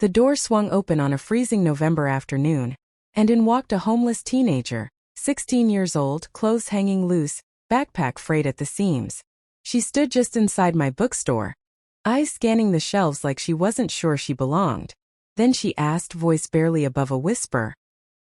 The door swung open on a freezing November afternoon, and in walked a homeless teenager, 16 years old, clothes hanging loose, backpack frayed at the seams. She stood just inside my bookstore, eyes scanning the shelves like she wasn't sure she belonged. Then she asked, voice barely above a whisper,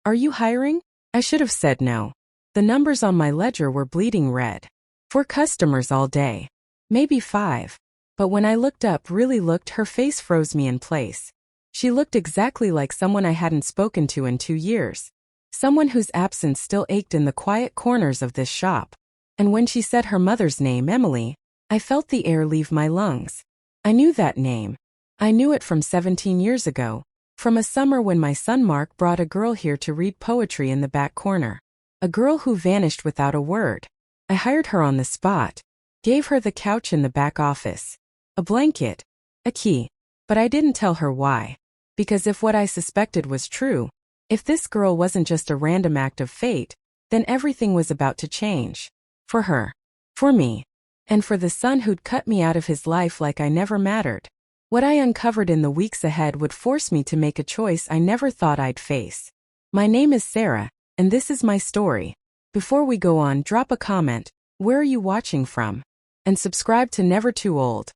"Are you hiring?" I should have said no. The numbers on my ledger were bleeding red. 4 customers all day. Maybe 5. But when I looked up, really looked, her face froze me in place. She looked exactly like someone I hadn't spoken to in 2 years. Someone whose absence still ached in the quiet corners of this shop. And when she said her mother's name, Emily, I felt the air leave my lungs. I knew that name. I knew it from 17 years ago, from a summer when my son Mark brought a girl here to read poetry in the back corner. A girl who vanished without a word. I hired her on the spot, gave her the couch in the back office, a blanket, a key, but I didn't tell her why. Because if what I suspected was true, if this girl wasn't just a random act of fate, then everything was about to change. For her. For me. And for the son who'd cut me out of his life like I never mattered. What I uncovered in the weeks ahead would force me to make a choice I never thought I'd face. My name is Sarah, and this is my story. Before we go on, drop a comment, where are you watching from? And subscribe to Never Too Old.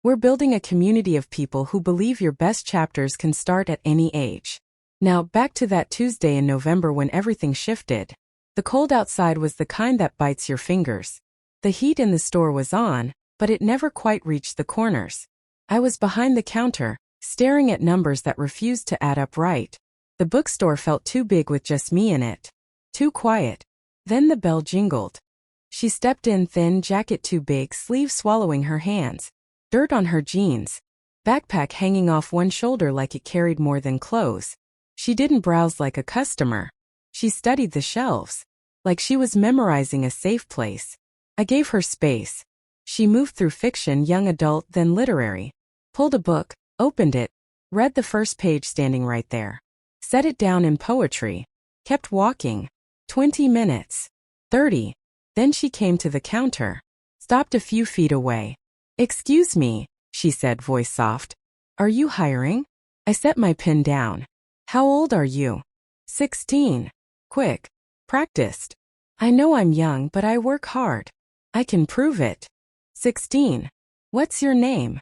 We're building a community of people who believe your best chapters can start at any age. Now, back to that Tuesday in November when everything shifted. The cold outside was the kind that bites your fingers. The heat in the store was on, but it never quite reached the corners. I was behind the counter, staring at numbers that refused to add up right. The bookstore felt too big with just me in it. Too quiet. Then the bell jingled. She stepped in, thin jacket too big, sleeves swallowing her hands. Dirt on her jeans. Backpack hanging off one shoulder like it carried more than clothes. She didn't browse like a customer. She studied the shelves. Like she was memorizing a safe place. I gave her space. She moved through fiction, young adult, then literary. Pulled a book, opened it, read the first page standing right there. Set it down in poetry. Kept walking. 20 minutes. 30. Then she came to the counter. Stopped a few feet away. "Excuse me," she said, voice soft. "Are you hiring?" I set my pen down. "How old are you?" 16. Quick. Practiced. I know I'm young, but I work hard. I can prove it. 16. What's your name?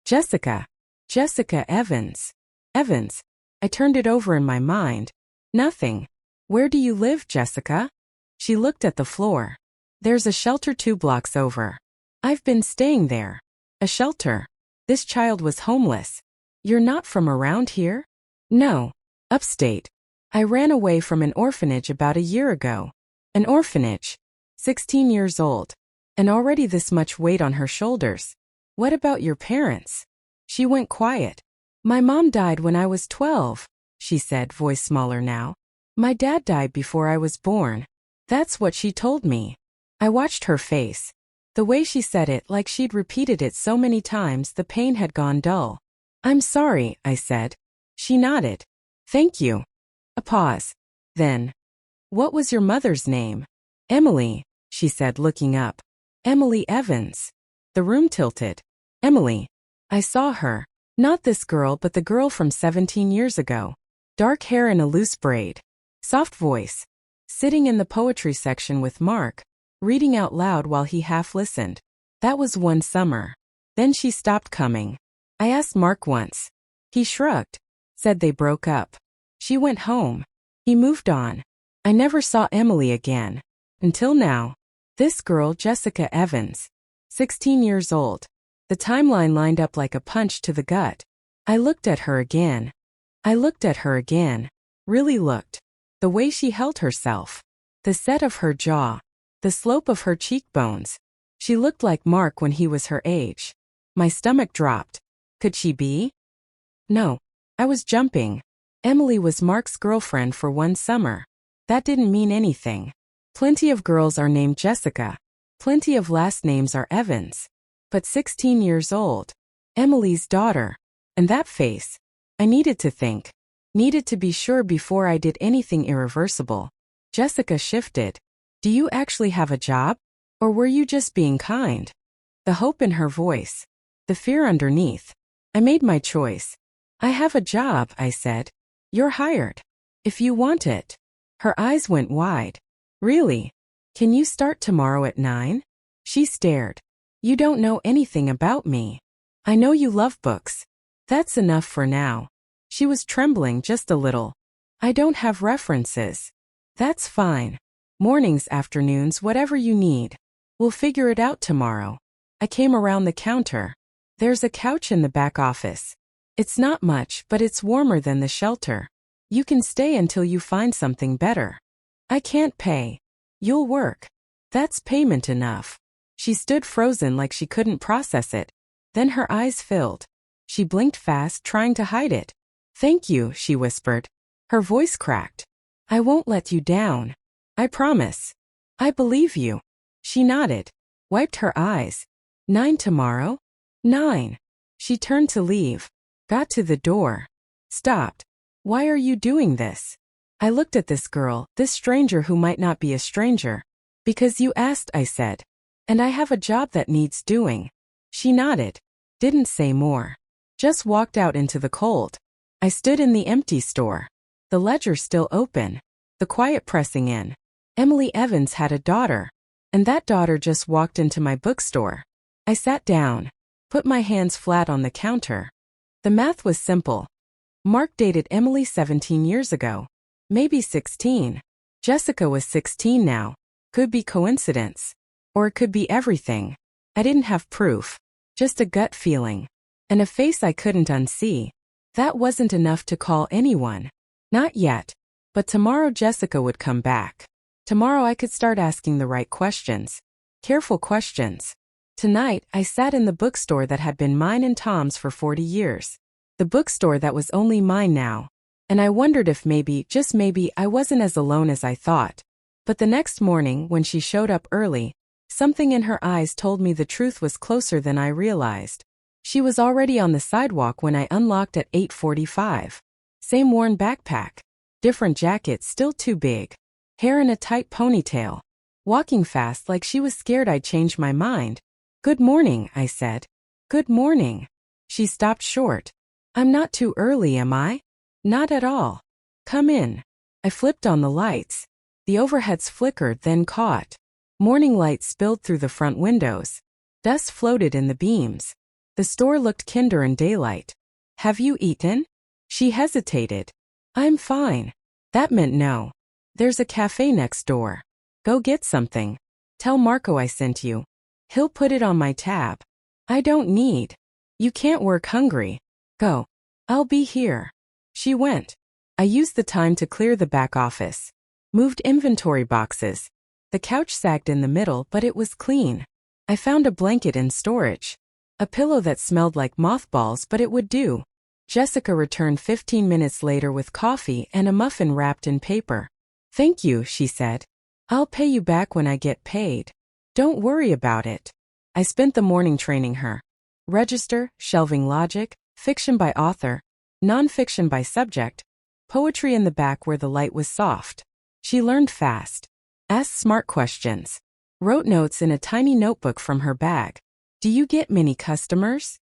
Jessica. Jessica Evans. Evans. I turned it over in my mind. Nothing. Where do you live, Jessica? She looked at the floor. There's a shelter 2 blocks over. I've been staying there. A shelter. This child was homeless. You're not from around here? No. Upstate. I ran away from an orphanage about a year ago. An orphanage. 16 years old. And already this much weight on her shoulders. What about your parents? She went quiet. My mom died when I was 12, she said, voice smaller now. My dad died before I was born. That's what she told me. I watched her face. The way she said it, like she'd repeated it so many times, the pain had gone dull. I'm sorry, I said. She nodded. Thank you. A pause. Then, what was your mother's name? Emily, she said, looking up. Emily Evans. The room tilted. Emily. I saw her. Not this girl, but the girl from 17 years ago. Dark hair in a loose braid. Soft voice. Sitting in the poetry section with Mark, reading out loud while he half listened. That was one summer. Then she stopped coming. I asked Mark once. He shrugged. Said they broke up. She went home. He moved on. I never saw Emily again. Until now. This girl, Jessica Evans. 16 years old. The timeline lined up like a punch to the gut. I looked at her again. I looked at her again. Really looked. The way she held herself. The set of her jaw. The slope of her cheekbones. She looked like Mark when he was her age. My stomach dropped. Could she be? No. I was jumping. Emily was Mark's girlfriend for one summer. That didn't mean anything. Plenty of girls are named Jessica. Plenty of last names are Evans. But 16 years old. Emily's daughter. And that face. I needed to think. Needed to be sure before I did anything irreversible. Jessica shifted. Do you actually have a job? Or were you just being kind? The hope in her voice. The fear underneath. I made my choice. I have a job, I said. You're hired. If you want it. Her eyes went wide. Really? Can you start tomorrow at 9? She stared. You don't know anything about me. I know you love books. That's enough for now. She was trembling just a little. I don't have references. That's fine. Mornings, afternoons, whatever you need. We'll figure it out tomorrow. I came around the counter. There's a couch in the back office. It's not much, but it's warmer than the shelter. You can stay until you find something better. I can't pay. You'll work. That's payment enough. She stood frozen like she couldn't process it. Then her eyes filled. She blinked fast, trying to hide it. Thank you, she whispered. Her voice cracked. I won't let you down. I promise. I believe you. She nodded, wiped her eyes. 9 tomorrow? 9. She turned to leave. Got to the door. Stopped. Why are you doing this? I looked at this girl, this stranger who might not be a stranger. Because you asked, I said. And I have a job that needs doing. She nodded. Didn't say more. Just walked out into the cold. I stood in the empty store. The ledger still open. The quiet pressing in. Emily Evans had a daughter. And that daughter just walked into my bookstore. I sat down. Put my hands flat on the counter. The math was simple. Mark dated Emily 17 years ago. Maybe 16. Jessica was 16 now. Could be coincidence. Or it could be everything. I didn't have proof. Just a gut feeling. And a face I couldn't unsee. That wasn't enough to call anyone. Not yet. But tomorrow Jessica would come back. Tomorrow I could start asking the right questions. Careful questions. Tonight, I sat in the bookstore that had been mine and Tom's for 40 years. The bookstore that was only mine now. And I wondered if maybe, just maybe, I wasn't as alone as I thought. But the next morning, when she showed up early, something in her eyes told me the truth was closer than I realized. She was already on the sidewalk when I unlocked at 8:45. Same worn backpack. Different jacket, still too big. Hair in a tight ponytail. Walking fast like she was scared I'd change my mind. Good morning, I said. Good morning. She stopped short. I'm not too early, am I? Not at all. Come in. I flipped on the lights. The overheads flickered, then caught. Morning light spilled through the front windows. Dust floated in the beams. The store looked kinder in daylight. Have you eaten? She hesitated. I'm fine. That meant no. There's a cafe next door. Go get something. Tell Marco I sent you. He'll put it on my tab. I don't need. You can't work hungry. Go. I'll be here. She went. I used the time to clear the back office. Moved inventory boxes. The couch sagged in the middle, but it was clean. I found a blanket in storage. A pillow that smelled like mothballs, but it would do. Jessica returned 15 minutes later with coffee and a muffin wrapped in paper. Thank you, she said. I'll pay you back when I get paid. Don't worry about it. I spent the morning training her. Register, shelving logic, fiction by author, nonfiction by subject, poetry in the back where the light was soft. She learned fast. Asked smart questions. Wrote notes in a tiny notebook from her bag. Do you get many customers?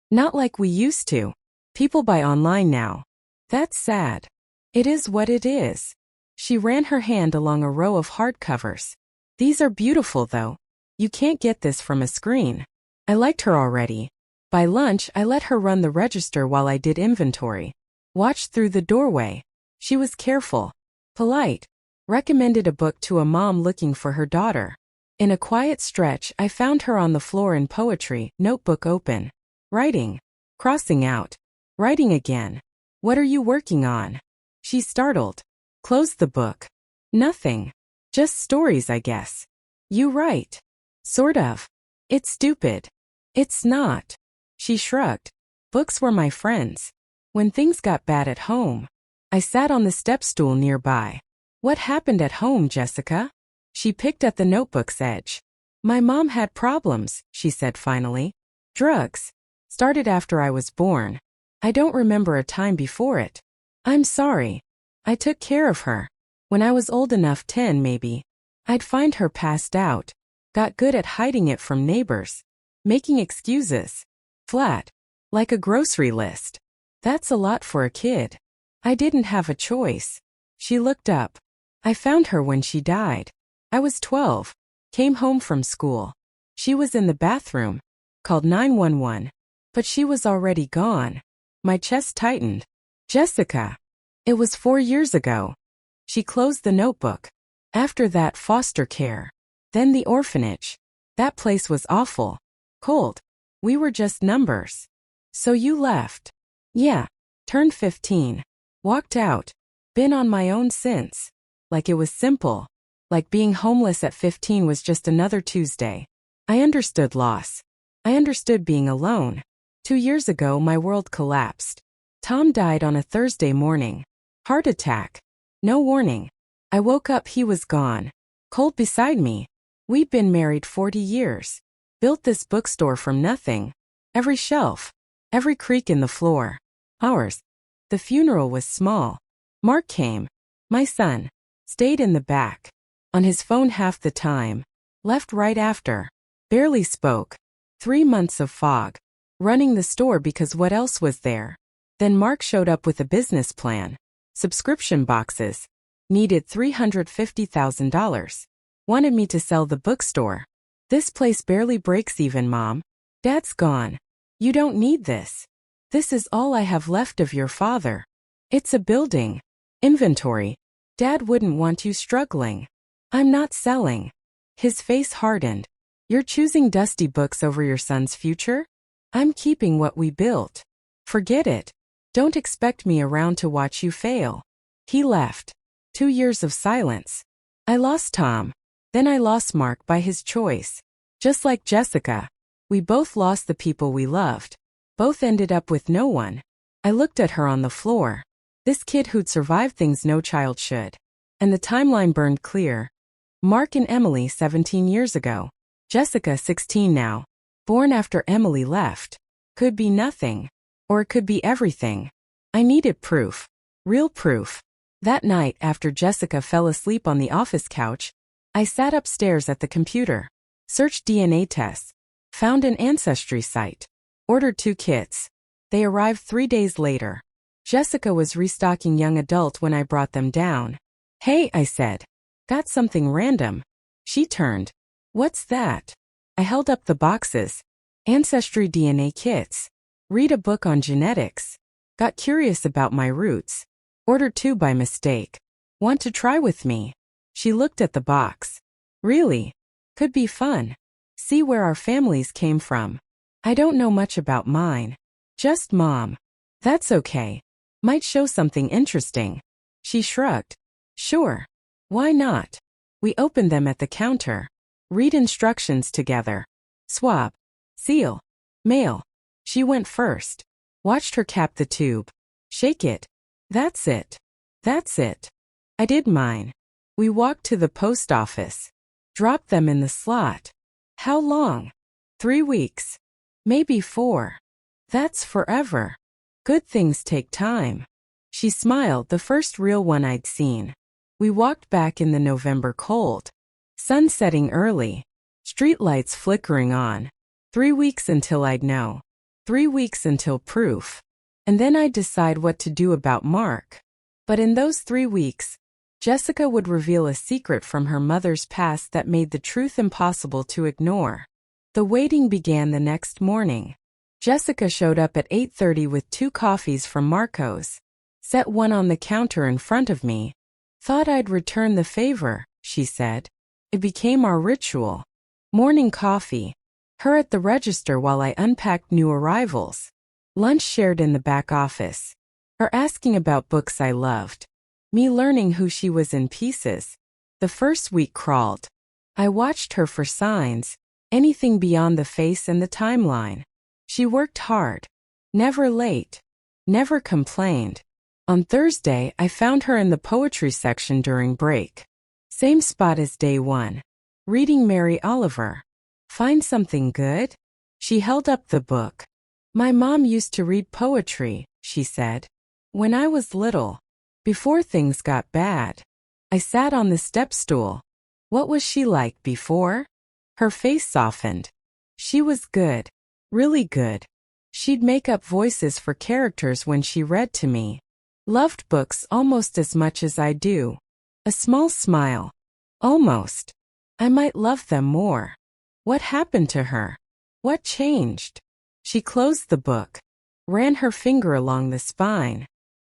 Not like we used to. People buy online now. That's sad. It is what it is. She ran her hand along a row of hardcovers. These are beautiful though. You can't get this from a screen. I liked her already. By lunch, I let her run the register while I did inventory. Watched through the doorway. She was careful. Polite. Recommended a book to a mom looking for her daughter. In a quiet stretch, I found her on the floor in poetry, notebook open. Writing. Crossing out. Writing again. What are you working on? She startled. Closed the book. Nothing. Just stories, I guess. You write. Sort of. It's stupid. It's not. She shrugged. Books were my friends. When things got bad at home, I sat on the step stool nearby. What happened at home, Jessica? She picked at the notebook's edge. My mom had problems, she said finally. Drugs. Started after I was born. I don't remember a time before it. I'm sorry. I took care of her. When I was old enough, 10 maybe, I'd find her passed out. Got good at hiding it from neighbors. Making excuses. Flat. Like a grocery list. That's a lot for a kid. I didn't have a choice. She looked up. I found her when she died. I was 12. Came home from school. She was in the bathroom. Called 911. But she was already gone. My chest tightened. Jessica. It was 4 years ago. She closed the notebook. After that, foster care. Then the orphanage. That place was awful. Cold. We were just numbers. So you left. Yeah. Turned 15. Walked out. Been on my own since. Like it was simple. Like being homeless at 15 was just another Tuesday. I understood loss. I understood being alone. 2 years ago, my world collapsed. Tom died on a Thursday morning. Heart attack. No warning. I woke up, he was gone. Cold beside me. We'd been married 40 years. Built this bookstore from nothing. Every shelf. Every creak in the floor. Ours. The funeral was small. Mark came. My son. Stayed in the back. On his phone half the time. Left right after. Barely spoke. 3 months of fog. Running the store because what else was there? Then Mark showed up with a business plan. Subscription boxes. Needed $350,000. Wanted me to sell the bookstore. This place barely breaks even, Mom. Dad's gone. You don't need this. This is all I have left of your father. It's a building. Inventory. Dad wouldn't want you struggling. I'm not selling. His face hardened. You're choosing dusty books over your son's future? I'm keeping what we built. Forget it. Don't expect me around to watch you fail. He left. 2 years of silence. I lost Tom. Then I lost Mark by his choice. Just like Jessica. We both lost the people we loved. Both ended up with no one. I looked at her on the floor. This kid who'd survived things no child should. And the timeline burned clear. Mark and Emily 17 years ago. Jessica 16 now. Born after Emily left. Could be nothing. Or it could be everything. I needed proof. Real proof. That night after Jessica fell asleep on the office couch, I sat upstairs at the computer. Searched DNA tests. Found an ancestry site. Ordered 2 kits. They arrived 3 days later. Jessica was restocking young adult when I brought them down. Hey, I said. Got something random. She turned. What's that? I held up the boxes. Ancestry DNA kits. Read a book on genetics. Got curious about my roots. Ordered 2 by mistake. Want to try with me? She looked at the box. Really? Could be fun. See where our families came from. I don't know much about mine. Just Mom. That's okay. Might show something interesting. She shrugged. Sure. Why not? We opened them at the counter. Read instructions together. Swab. Seal. Mail. She went first. Watched her cap the tube. Shake it. That's it. That's it. I did mine. We walked to the post office. Dropped them in the slot. How long? 3 weeks. Maybe 4. That's forever. Good things take time. She smiled, the first real one I'd seen. We walked back in the November cold. Sun setting early. Streetlights flickering on. 3 weeks until I'd know. 3 weeks until proof. And then I'd decide what to do about Mark. But in those 3 weeks, Jessica would reveal a secret from her mother's past that made the truth impossible to ignore. The waiting began the next morning. Jessica showed up at 8:30 with 2 coffees from Marco's. Set one on the counter in front of me. Thought I'd return the favor, she said. It became our ritual. Morning coffee. Her at the register while I unpacked new arrivals. Lunch shared in the back office. Her asking about books I loved. Me learning who she was in pieces. The first week crawled. I watched her for signs, anything beyond the face and the timeline. She worked hard. Never late. Never complained. On Thursday, I found her in the poetry section during break. Same spot as day 1. Reading Mary Oliver. Find something good? She held up the book. My mom used to read poetry, she said. When I was little. Before things got bad. I sat on the step stool. What was she like before? Her face softened. She was good. Really good. She'd make up voices for characters when she read to me. Loved books almost as much as I do. A small smile. Almost. I might love them more. What happened to her? What changed? She closed the book, ran her finger along the spine.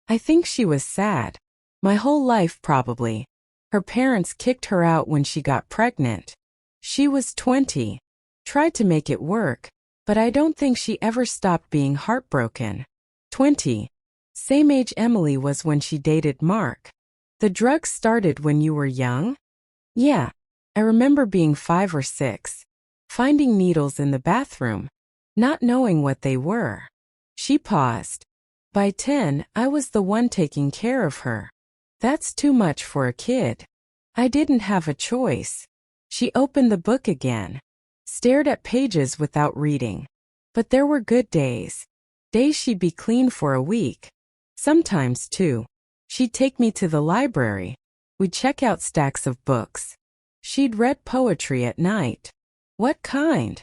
I think she was sad. My whole life probably. Her parents kicked her out when she got pregnant. She was 20. Tried to make it work, but I don't think she ever stopped being heartbroken. 20. Same age Emily was when she dated Mark. The drugs started when you were young? Yeah. I remember being 5 or 6. Finding needles in the bathroom, not knowing what they were. She paused. By 10, I was the one taking care of her. That's too much for a kid. I didn't have a choice. She opened the book again, stared at pages without reading. But there were good days. Days she'd be clean for a week. Sometimes, too. She'd take me to the library. We'd check out stacks of books. She'd read poetry at night. What kind?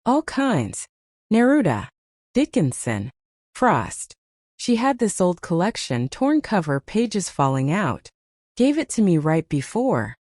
All kinds. Neruda, Dickinson, Frost. She had this old collection, torn cover, pages falling out. Gave it to me right before.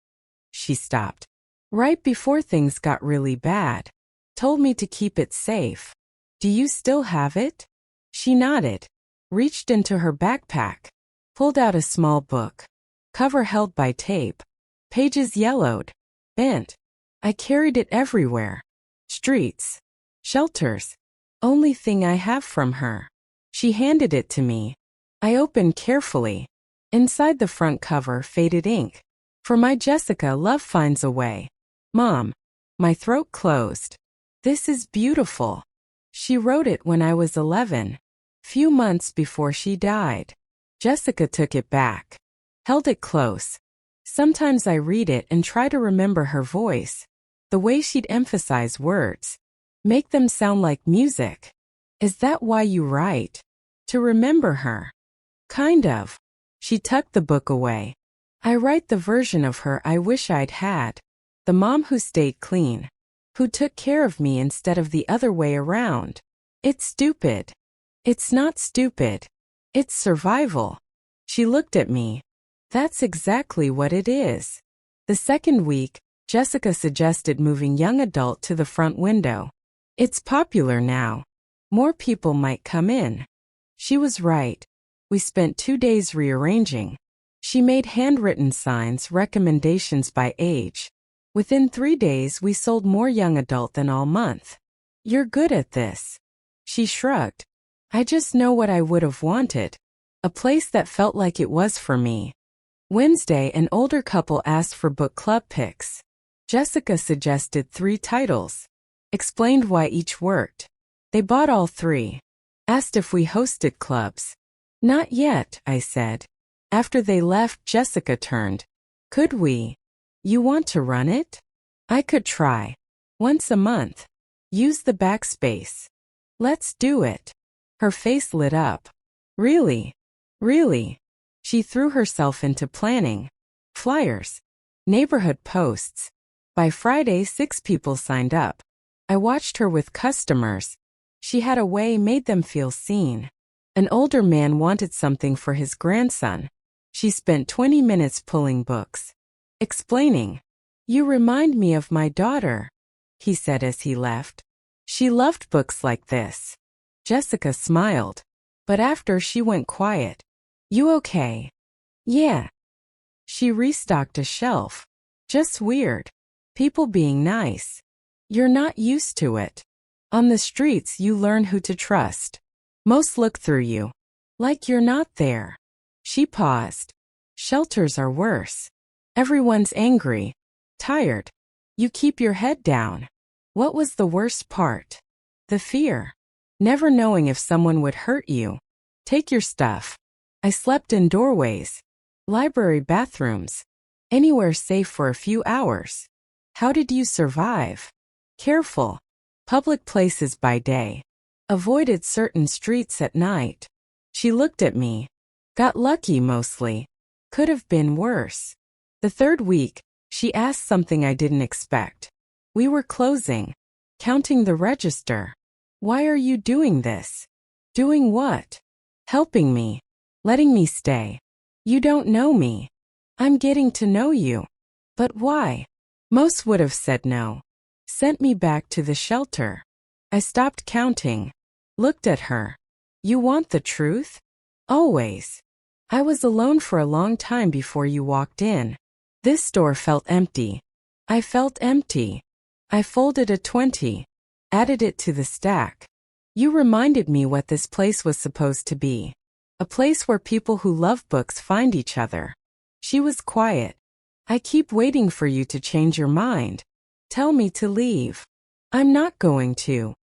She stopped. Right before things got really bad. Told me to keep it safe. Do you still have it? She nodded. Reached into her backpack. Pulled out a small book. Cover held by tape. Pages yellowed. Bent. I carried it everywhere. Streets. Shelters. Only thing I have from her. She handed it to me. I opened carefully. Inside the front cover, faded ink. For my Jessica, love finds a way. Mom. My throat closed. This is beautiful. She wrote it when I was 11. Few months before she died. Jessica took it back. Held it close. Sometimes I read it and try to remember her voice. The way she'd emphasize words. Make them sound like music. Is that why you write? To remember her? Kind of. She tucked the book away. I write the version of her I wish I'd had. The mom who stayed clean. Who took care of me instead of the other way around. It's stupid. It's not stupid. It's survival. She looked at me. That's exactly what it is. The second week, Jessica suggested moving young adult to the front window. It's popular now. More people might come in. She was right. We spent 2 days rearranging. She made handwritten signs, recommendations by age. Within 3 days, we sold more young adult than all month. You're good at this. She shrugged. I just know what I would have wanted. A place that felt like it was for me. Wednesday, an older couple asked for book club picks. Jessica suggested 3 titles. Explained why each worked. They bought all 3. Asked if we hosted clubs. Not yet, I said. After they left, Jessica turned. Could we? You want to run it? I could try. Once a month. Use the backspace. Let's do it. Her face lit up. Really? Really? She threw herself into planning. Flyers. Neighborhood posts. By Friday, 6 people signed up. I watched her with customers. She had a way made them feel seen. An older man wanted something for his grandson. She spent 20 minutes pulling books. Explaining. You remind me of my daughter, he said as he left. She loved books like this. Jessica smiled. But after she went quiet. You okay? Yeah. She restocked a shelf. Just weird. People being nice. You're not used to it. On the streets you learn who to trust. Most look through you. Like you're not there. She paused. Shelters are worse. Everyone's angry. Tired. You keep your head down. What was the worst part? The fear. Never knowing if someone would hurt you. Take your stuff. I slept in doorways. Library bathrooms. Anywhere safe for a few hours. How did you survive? Careful. Public places by day. Avoided certain streets at night. She looked at me. Got lucky mostly. Could have been worse. The third week, she asked something I didn't expect. We were closing. Counting the register. Why are you doing this? Doing what? Helping me. Letting me stay. You don't know me. I'm getting to know you. But why? Most would have said no. Sent me back to the shelter. I stopped counting. Looked at her. You want the truth? Always. I was alone for a long time before you walked in. This store felt empty. I felt empty. I folded a 20. Added it to the stack. You reminded me what this place was supposed to be. A place where people who love books find each other. She was quiet. I keep waiting for you to change your mind. Tell me to leave. I'm not going to.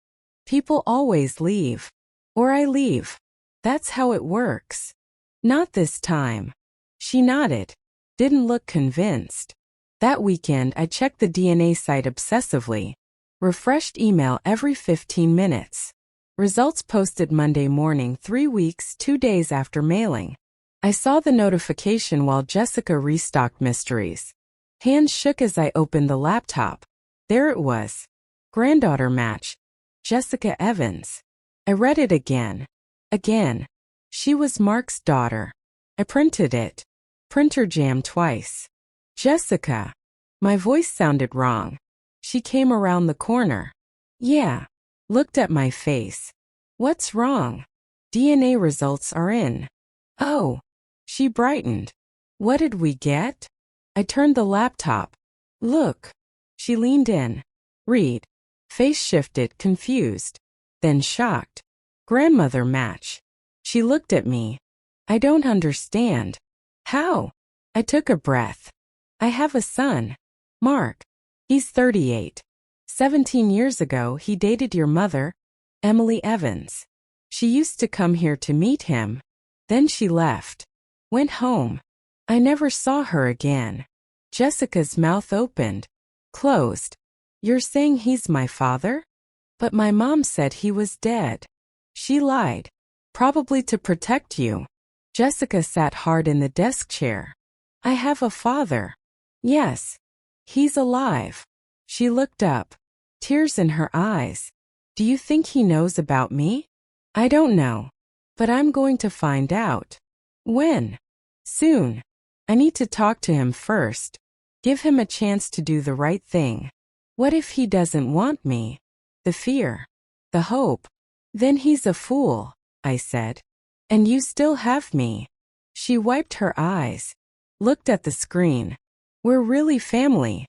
People always leave. Or I leave. That's how it works. Not this time. She nodded. Didn't look convinced. That weekend I checked the DNA site obsessively. Refreshed email every 15 minutes. Results posted Monday morning 3 weeks, 2 days after mailing. I saw the notification while Jessica restocked mysteries. Hands shook as I opened the laptop. There it was. Granddaughter match. Jessica Evans. I read it again. Again. She was Mark's daughter. I printed it. Printer jammed twice. Jessica. My voice sounded wrong. She came around the corner. Yeah. Looked at my face. What's wrong? DNA results are in. Oh. She brightened. What did we get? I turned the laptop. Look. She leaned in. Read. Face shifted, confused. Then shocked. Grandmother match. She looked at me. I don't understand. How? I took a breath. I have a son. Mark. He's 38. 17 years ago he dated your mother, Emily Evans. She used to come here to meet him. Then she left. Went home. I never saw her again. Jessica's mouth opened. Closed. You're saying he's my father? But my mom said he was dead. She lied. Probably to protect you. Jessica sat hard in the desk chair. I have a father. Yes. He's alive. She looked up. Tears in her eyes. Do you think he knows about me? I don't know. But I'm going to find out. When? Soon. I need to talk to him first. Give him a chance to do the right thing. What if he doesn't want me? The fear. The hope. Then he's a fool, I said. And you still have me. She wiped her eyes. Looked at the screen. We're really family.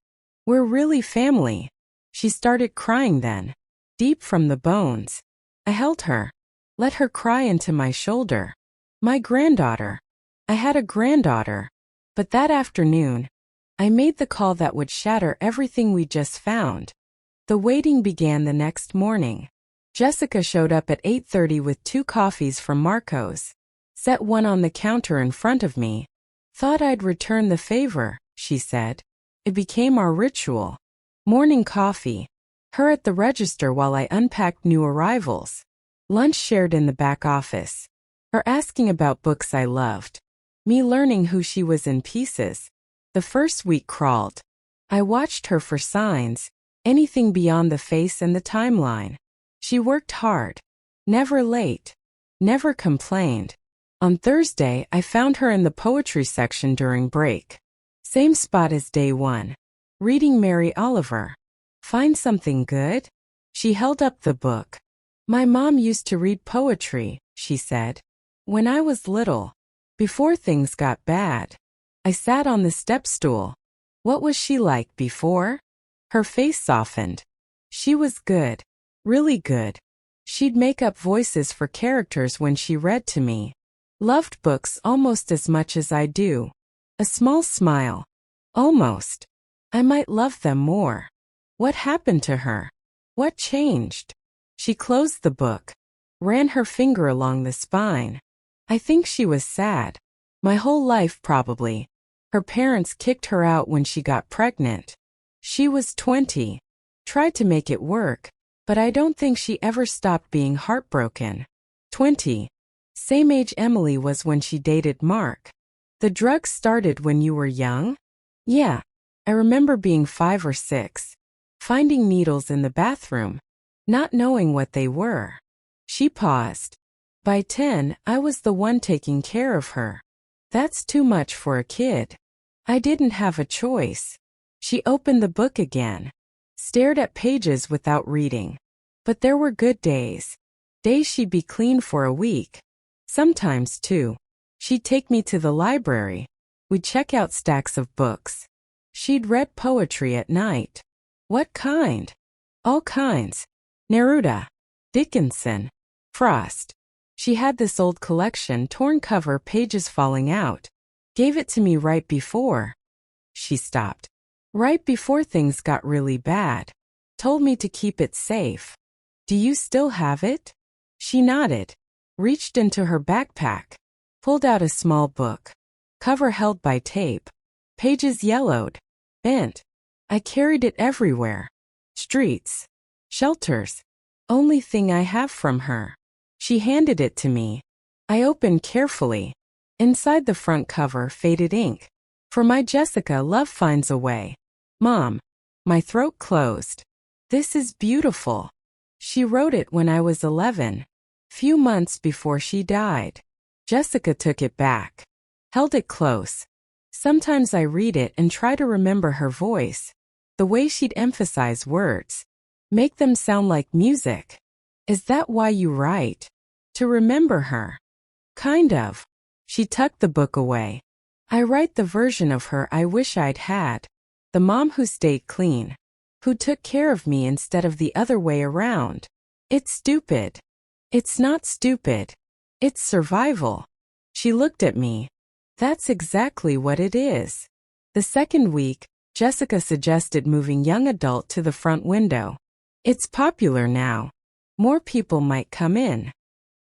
We're really family. She started crying then. Deep from the bones. I held her. Let her cry into my shoulder. My granddaughter. I had a granddaughter. But that afternoon, I made the call that would shatter everything we just found. The waiting began the next morning. Jessica showed up at 8:30 with 2 coffees from Marco's. Set one on the counter in front of me. Thought I'd return the favor, she said. It became our ritual. Morning coffee. Her at the register while I unpacked new arrivals. Lunch shared in the back office. Her asking about books I loved. Me learning who she was in pieces. The first week crawled. I watched her for signs, anything beyond the face and the timeline. She worked hard. Never late. Never complained. On Thursday, I found her in the poetry section during break. Same spot as day one. Reading Mary Oliver. Find something good? She held up the book. My mom used to read poetry, she said. When I was little. Before things got bad. I sat on the step stool. What was she like before? Her face softened. She was good. Really good. She'd make up voices for characters when she read to me. Loved books almost as much as I do. A small smile. Almost. I might love them more. What happened to her? What changed? She closed the book. Ran her finger along the spine. I think she was sad. My whole life probably. Her parents kicked her out when she got pregnant. She was 20. Tried to make it work, but I don't think she ever stopped being heartbroken. 20. Same age Emily was when she dated Mark. The drugs started when you were young? Yeah. I remember being 5 or 6. Finding needles in the bathroom. not knowing what they were. She paused. By 10, I was the one taking care of her. That's too much for a kid. I didn't have a choice. She opened the book again, stared at pages without reading. But there were good days. Days she'd be clean for a week. Sometimes, too. She'd take me to the library. We'd check out stacks of books. She'd read poetry at night. What kind? All kinds. Neruda, Dickinson, Frost. She had this old collection, torn cover, pages falling out. Gave it to me right before. She stopped. Right before things got really bad. Told me to keep it safe. Do you still have it? She nodded. Reached into her backpack. Pulled out a small book. Cover held by tape. Pages yellowed. Bent. I carried it everywhere. Streets. Shelters. Only thing I have from her. She handed it to me. I opened carefully. Inside the front cover, faded ink. For my Jessica, love finds a way. Mom. My throat closed. This is beautiful. She wrote it when I was 11. Few months before she died. Jessica took it back. Held it close. Sometimes I read it and try to remember her voice. The way she'd emphasize words. Make them sound like music. Is that why you write? To remember her? Kind of. She tucked the book away. I write the version of her I wish I'd had. The mom who stayed clean. Who took care of me instead of the other way around. It's stupid. It's not stupid. It's survival. She looked at me. That's exactly what it is. The second week, Jessica suggested moving young adult to the front window. It's popular now. More people might come in.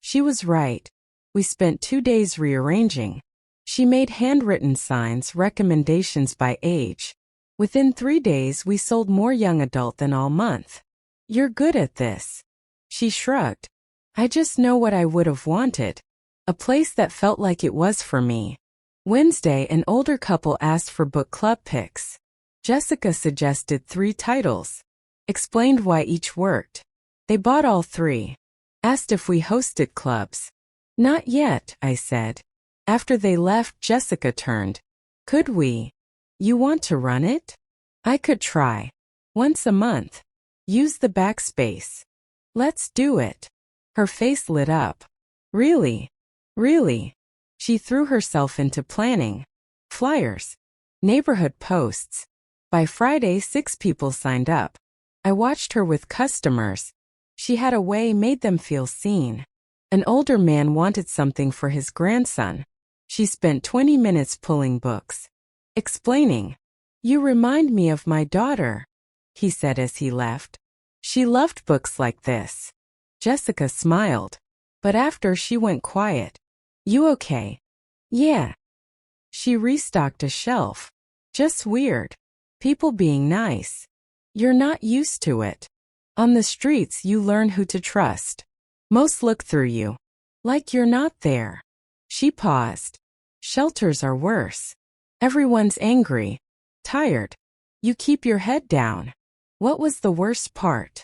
She was right. We spent 2 days rearranging. She made handwritten signs, recommendations by age. Within 3 days, we sold more young adult than all month. You're good at this. She shrugged. I just know what I would have wanted. A place that felt like it was for me. Wednesday, an older couple asked for book club picks. Jessica suggested 3 titles. Explained why each worked. They bought all 3. Asked if we hosted clubs. Not yet, I said. After they left, Jessica turned. Could we? You want to run it? I could try. Once a month. Use the backspace. Let's do it. Her face lit up. Really? Really? She threw herself into planning. Flyers. Neighborhood posts. By Friday, 6 people signed up. I watched her with customers. She had a way made them feel seen. An older man wanted something for his grandson. She spent 20 minutes pulling books. Explaining. You remind me of my daughter, he said as he left. She loved books like this. Jessica smiled. But after she went quiet. You okay? Yeah. She restocked a shelf. Just weird. People being nice. You're not used to it. On the streets you learn who to trust. Most look through you. Like you're not there. She paused. Shelters are worse. Everyone's angry. Tired. You keep your head down. What was the worst part?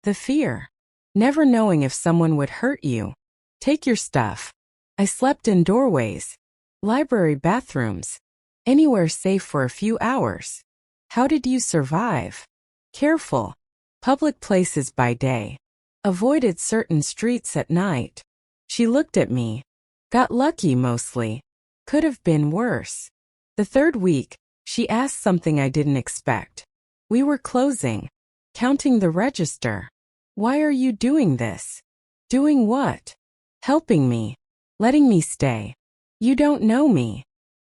The fear. Never knowing if someone would hurt you. Take your stuff. I slept in doorways. Library bathrooms. Anywhere safe for a few hours. How did you survive? Careful. Public places by day. Avoided certain streets at night. She looked at me. Got lucky mostly. Could have been worse. The third week, she asked something I didn't expect. We were closing. Counting the register. Why are you doing this? Doing what? Helping me. Letting me stay. You don't know me.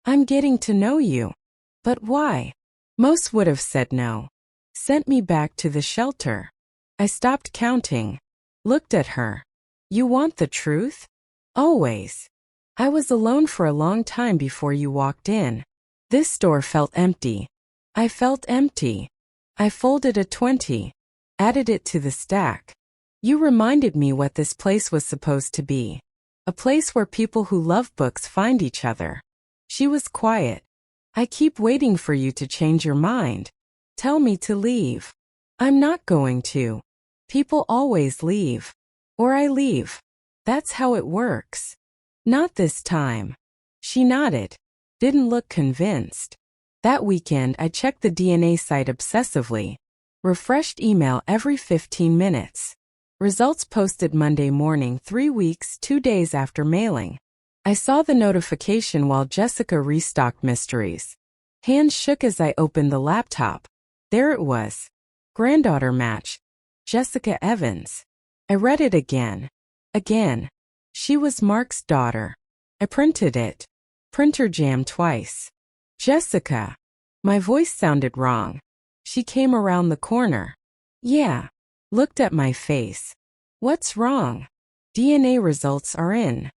I'm getting to know you. But why? Most would have said no. Sent me back to the shelter. I stopped counting. Looked at her. You want the truth? Always. I was alone for a long time before you walked in. This store felt empty. I felt empty. I folded a 20. Added it to the stack. You reminded me what this place was supposed to be. A place where people who love books find each other. She was quiet. I keep waiting for you to change your mind. Tell me to leave. I'm not going to. People always leave. Or I leave. That's how it works. Not this time. She nodded. Didn't look convinced. That weekend I checked the DNA site obsessively. Refreshed email every 15 minutes. Results posted Monday morning 3 weeks, 2 days after mailing. I saw the notification while Jessica restocked mysteries. Hands shook as I opened the laptop. There it was. Granddaughter match. Jessica Evans. I read it again. Again. She was Mark's daughter. I printed it. Printer jammed twice. Jessica. My voice sounded wrong. She came around the corner. Yeah. Looked at my face. What's wrong? DNA results are in.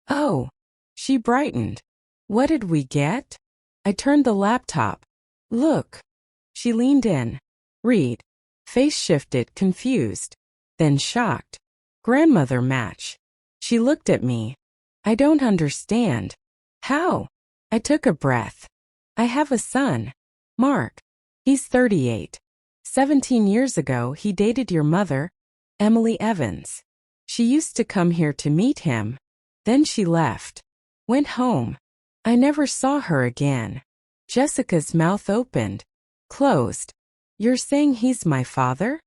Oh. She brightened. What did we get? I turned the laptop. Look. She leaned in. Read. Face shifted, confused. Then shocked. Grandmother match. She looked at me. I don't understand. How? I took a breath. I have a son. Mark. He's 38. 17 years ago he dated your mother, Emily Evans. She used to come here to meet him. Then she left. Went home. I never saw her again. Jessica's mouth opened. Closed. You're saying he's my father?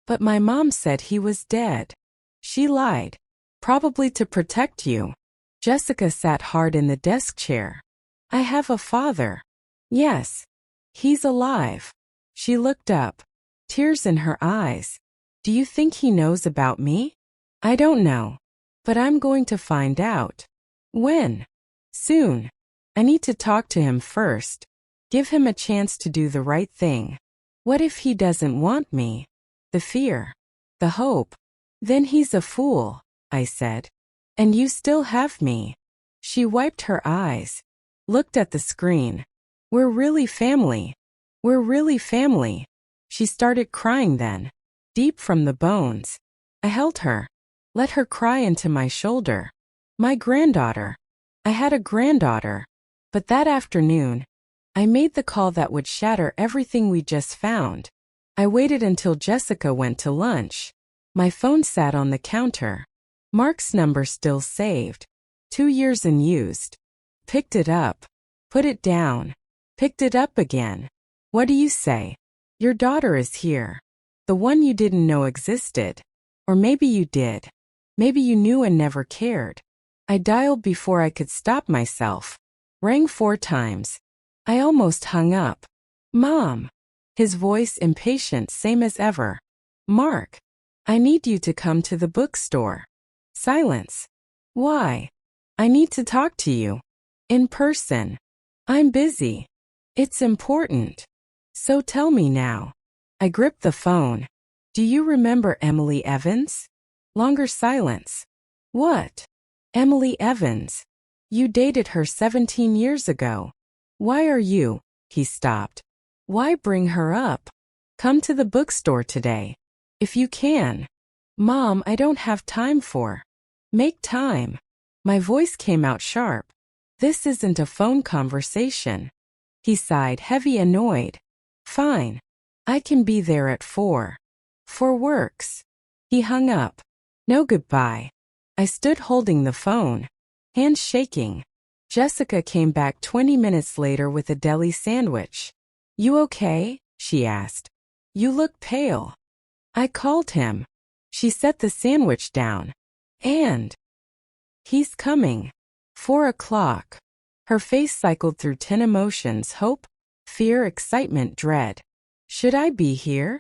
But my mom said he was dead. She lied. Probably to protect you. Jessica sat hard in the desk chair. I have a father. Yes. He's alive. She looked up. Tears in her eyes. Do you think he knows about me? I don't know. But I'm going to find out. When? Soon. I need to talk to him first. Give him a chance to do the right thing. What if he doesn't want me? The fear. The hope. Then he's a fool, I said. And you still have me. She wiped her eyes. Looked at the screen. We're really family. We're really family. She started crying then. Deep from the bones. I held her. Let her cry into my shoulder. My granddaughter. I had a granddaughter. But that afternoon, I made the call that would shatter everything we just found. I waited until Jessica went to lunch. My phone sat on the counter. Mark's number still saved. 2 years unused. Picked it up. Put it down. Picked it up again. What do you say? Your daughter is here. The one you didn't know existed. Or maybe you did. Maybe you knew and never cared. I dialed before I could stop myself. Rang 4 times. I almost hung up. Mom. His voice impatient, same as ever. Mark. I need you to come to the bookstore. Silence. Why? I need to talk to you. In person. I'm busy. It's important. So tell me now. I gripped the phone. Do you remember Emily Evans? Longer silence. What? Emily Evans. You dated her 17 years ago. Why are you? He stopped. Why bring her up? Come to the bookstore today. If you can. Mom, I don't have time for. Make time. My voice came out sharp. This isn't a phone conversation. He sighed, heavy, annoyed. Fine. I can be there at 4. 4 works. He hung up. No goodbye. I stood holding the phone. Hands shaking. Jessica came back 20 minutes later with a deli sandwich. You okay? She asked. You look pale. I called him. She set the sandwich down. And he's coming. 4 o'clock. Her face cycled through 10 emotions: hope, fear, excitement, dread. Should I be here?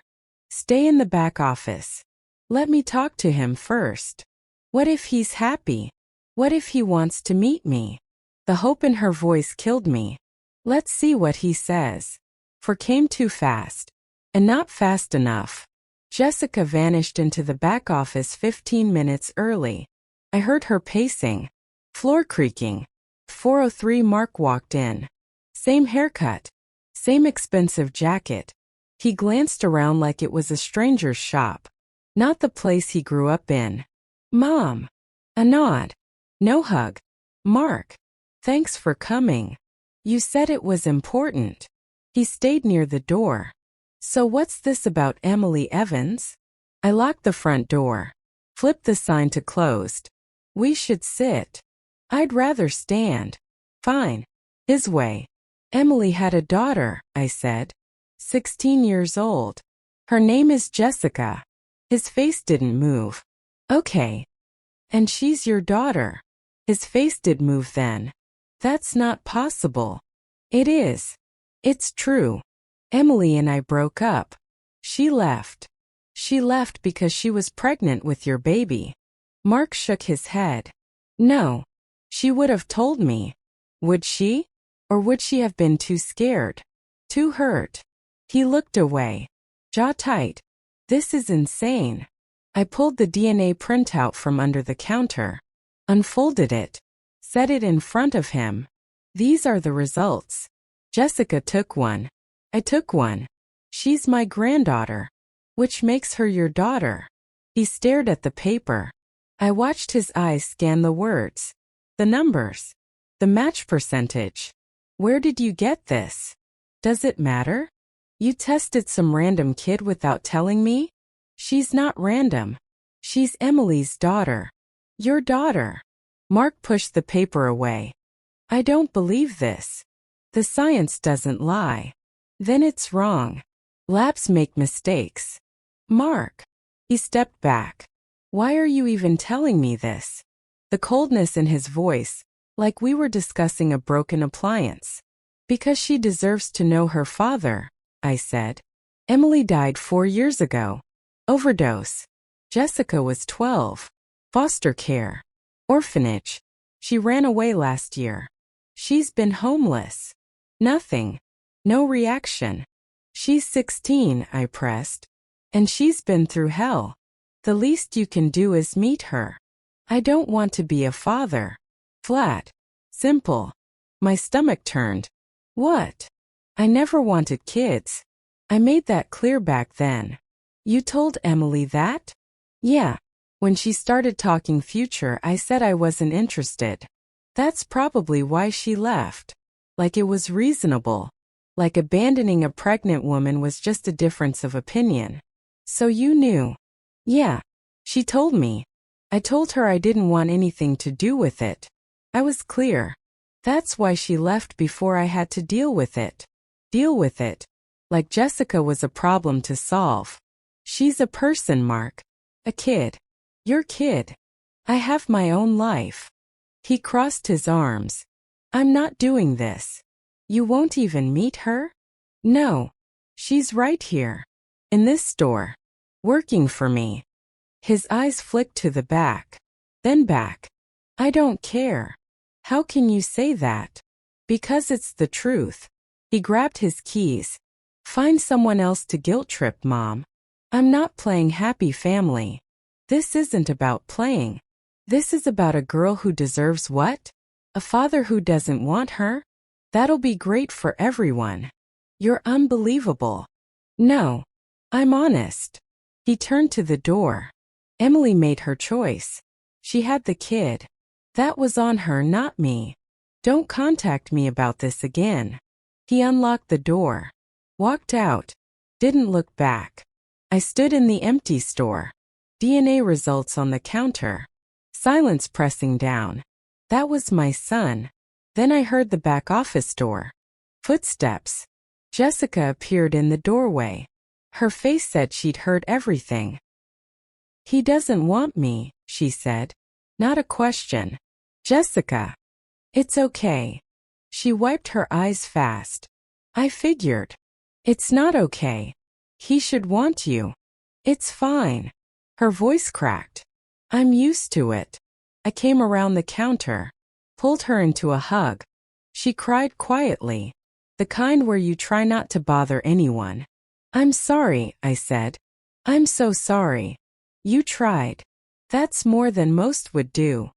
Stay in the back office. Let me talk to him first. What if he's happy? What if he wants to meet me? The hope in her voice killed me. Let's see what he says. For came too fast. And not fast enough. Jessica vanished into the back office 15 minutes early. I heard her pacing. Floor creaking. 4:03 Mark walked in. Same haircut. Same expensive jacket. He glanced around like it was a stranger's shop. Not the place he grew up in. Mom. A nod. No hug. Mark. Thanks for coming. You said it was important. He stayed near the door. So what's this about Emily Evans? I locked the front door. Flipped the sign to closed. We should sit. I'd rather stand. Fine. His way. Emily had a daughter, I said. 16 years old. Her name is Jessica. His face didn't move. Okay. And she's your daughter. His face did move then. That's not possible. It is. It's true. Emily and I broke up. She left. She left because she was pregnant with your baby. Mark shook his head. No. She would have told me. Would she? Or would she have been too scared? Too hurt? He looked away. Jaw tight. This is insane. I pulled the DNA printout from under the counter. Unfolded it. Set it in front of him. These are the results. Jessica took one. I took one. She's my granddaughter. Which makes her your daughter. He stared at the paper. I watched his eyes scan the words. The numbers. The match percentage. Where did you get this? Does it matter? You tested some random kid without telling me? She's not random. She's Emily's daughter. Your daughter. Mark pushed the paper away. I don't believe this. The science doesn't lie. Then it's wrong. Labs make mistakes. Mark. He stepped back. Why are you even telling me this? The coldness in his voice, like we were discussing a broken appliance. Because she deserves to know her father, I said. Emily died 4 years ago. Overdose. Jessica was 12. Foster care. Orphanage. She ran away last year. She's been homeless. Nothing. No reaction. She's 16, I pressed. And she's been through hell. The least you can do is meet her. I don't want to be a father. Flat. Simple. My stomach turned. What? I never wanted kids. I made that clear back then. You told Emily that? Yeah. When she started talking future, I said I wasn't interested. That's probably why she left. Like it was reasonable. Like abandoning a pregnant woman was just a difference of opinion. So you knew. Yeah. She told me. I told her I didn't want anything to do with it. I was clear. That's why she left before I had to deal with it. Deal with it. Like Jessica was a problem to solve. She's a person, Mark. A kid. Your kid. I have my own life. He crossed his arms. I'm not doing this. You won't even meet her? No. She's right here. In this store. Working for me. His eyes flicked to the back. Then back. I don't care. How can you say that? Because it's the truth. He grabbed his keys. Find someone else to guilt trip, Mom. I'm not playing happy family. This isn't about playing. This is about a girl who deserves what? A father who doesn't want her? That'll be great for everyone. You're unbelievable. No. I'm honest. He turned to the door. Emily made her choice. She had the kid. That was on her, not me. Don't contact me about this again. He unlocked the door. Walked out. Didn't look back. I stood in the empty store. DNA results on the counter. Silence pressing down. That was my son. Then I heard the back office door. Footsteps. Jessica appeared in the doorway. Her face said she'd heard everything. He doesn't want me, she said. Not a question. Jessica. It's okay. She wiped her eyes fast. I figured. It's not okay. He should want you. It's fine. Her voice cracked. I'm used to it. I came around the counter. Pulled her into a hug. She cried quietly. The kind where you try not to bother anyone. I'm sorry, I said. I'm so sorry. You tried. That's more than most would do.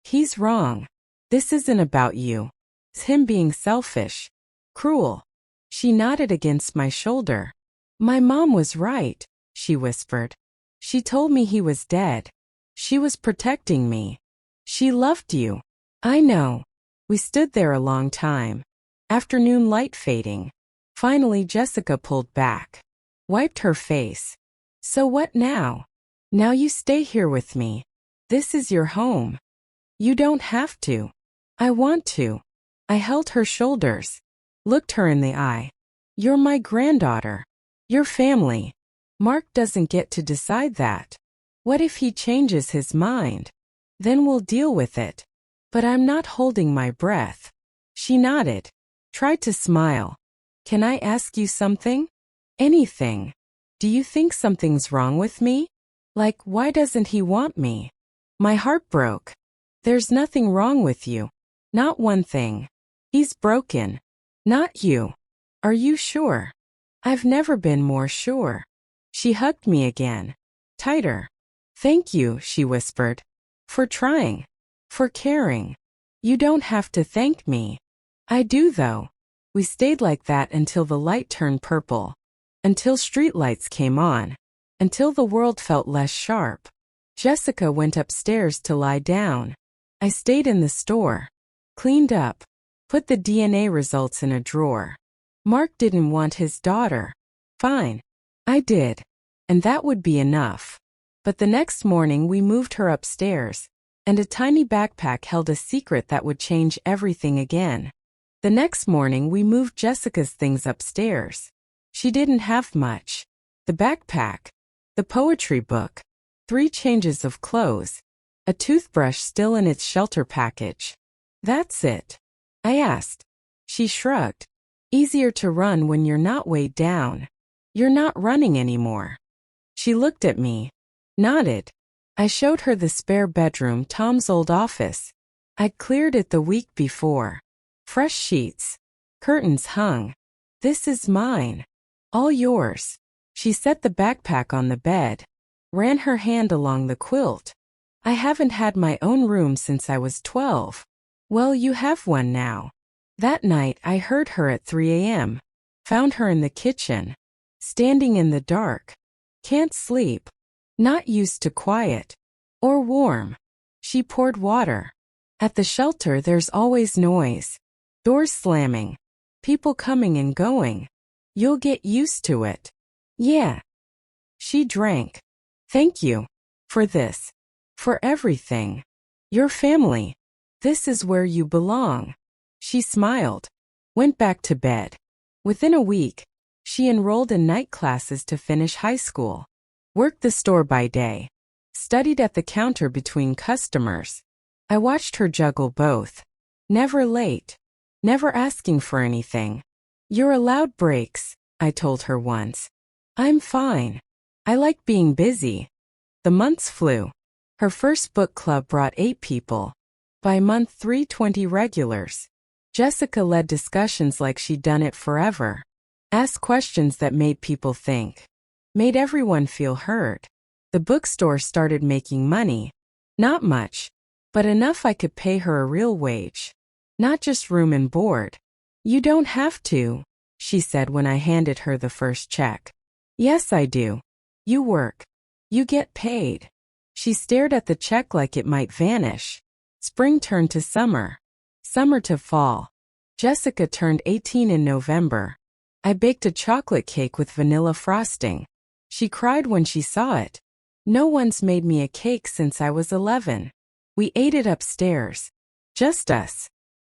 He's wrong. This isn't about you. It's him being selfish. Cruel. She nodded against my shoulder. My mom was right, she whispered. She told me he was dead. She was protecting me. She loved you. I know. We stood there a long time. Afternoon light fading. Finally Jessica pulled back. Wiped her face. So what now? Now you stay here with me. This is your home. You don't have to. I want to. I held her shoulders, looked her in the eye. You're my granddaughter. Your family. Mark doesn't get to decide that. What if he changes his mind? Then we'll deal with it. But I'm not holding my breath. She nodded, tried to smile. Can I ask you something? Anything. Do you think something's wrong with me? Like, why doesn't he want me? My heart broke. There's nothing wrong with you. Not one thing. He's broken. Not you. Are you sure? I've never been more sure. She hugged me again. Tighter. Thank you, she whispered. For trying. For caring. You don't have to thank me. I do though. We stayed like that until the light turned purple. Until streetlights came on. Until the world felt less sharp. Jessica went upstairs to lie down. I stayed in the store. Cleaned up. Put the DNA results in a drawer. Mark didn't want his daughter. Fine. I did. And that would be enough. But the next morning we moved her upstairs, and a tiny backpack held a secret that would change everything again. The next morning we moved Jessica's things upstairs. She didn't have much. The backpack, the poetry book, 3 changes of clothes, a toothbrush still in its shelter package. That's it. I asked. She shrugged. Easier to run when you're not weighed down. You're not running anymore. She looked at me. Nodded. I showed her the spare bedroom, Tom's old office. I'd cleared it the week before. Fresh sheets. Curtains hung. This is mine. All yours. She set the backpack on the bed. Ran her hand along the quilt. I haven't had my own room since I was 12. Well, you have one now. That night I heard her at 3 a.m. Found her in the kitchen. Standing in the dark. Can't sleep. Not used to quiet. Or warm. She poured water. At the shelter there's always noise. Doors slamming. People coming and going. You'll get used to it. Yeah. She drank. Thank you. For this. For everything. Your family. This is where you belong. She smiled. Went back to bed. Within a week, she enrolled in night classes to finish high school. Worked the store by day. Studied at the counter between customers. I watched her juggle both. Never late. Never asking for anything. You're allowed breaks, I told her once. I'm fine. I like being busy. The months flew. Her first book club brought 8 people. By month 3, 20 regulars. Jessica led discussions like she'd done it forever. Asked questions that made people think. Made everyone feel heard. The bookstore started making money. Not much, but enough I could pay her a real wage. Not just room and board. You don't have to, she said when I handed her the first check. Yes, I do. You work. You get paid. She stared at the check like it might vanish. Spring turned to summer. Summer to fall. Jessica turned 18 in November. I baked a chocolate cake with vanilla frosting. She cried when she saw it. No one's made me a cake since I was 11. We ate it upstairs. Just us.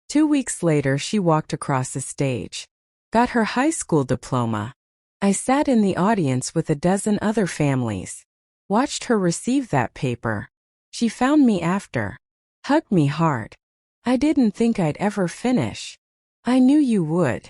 2 weeks later, she walked across the stage. Got her high school diploma. I sat in the audience with a dozen other families. Watched her receive that paper. She found me after. Hugged me hard. I didn't think I'd ever finish. I knew you would.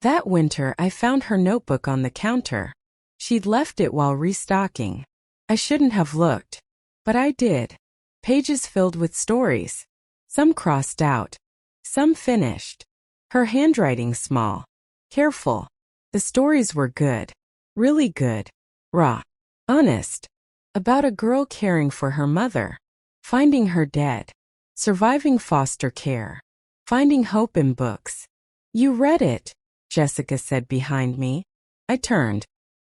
That winter, I found her notebook on the counter. She'd left it while restocking. I shouldn't have looked. But I did. Pages filled with stories. Some crossed out. Some finished. Her handwriting small. Careful. The stories were good. Really good. Raw. Honest. About a girl caring for her mother. Finding her dead. Surviving foster care. Finding hope in books. You read it, Jessica said behind me. I turned.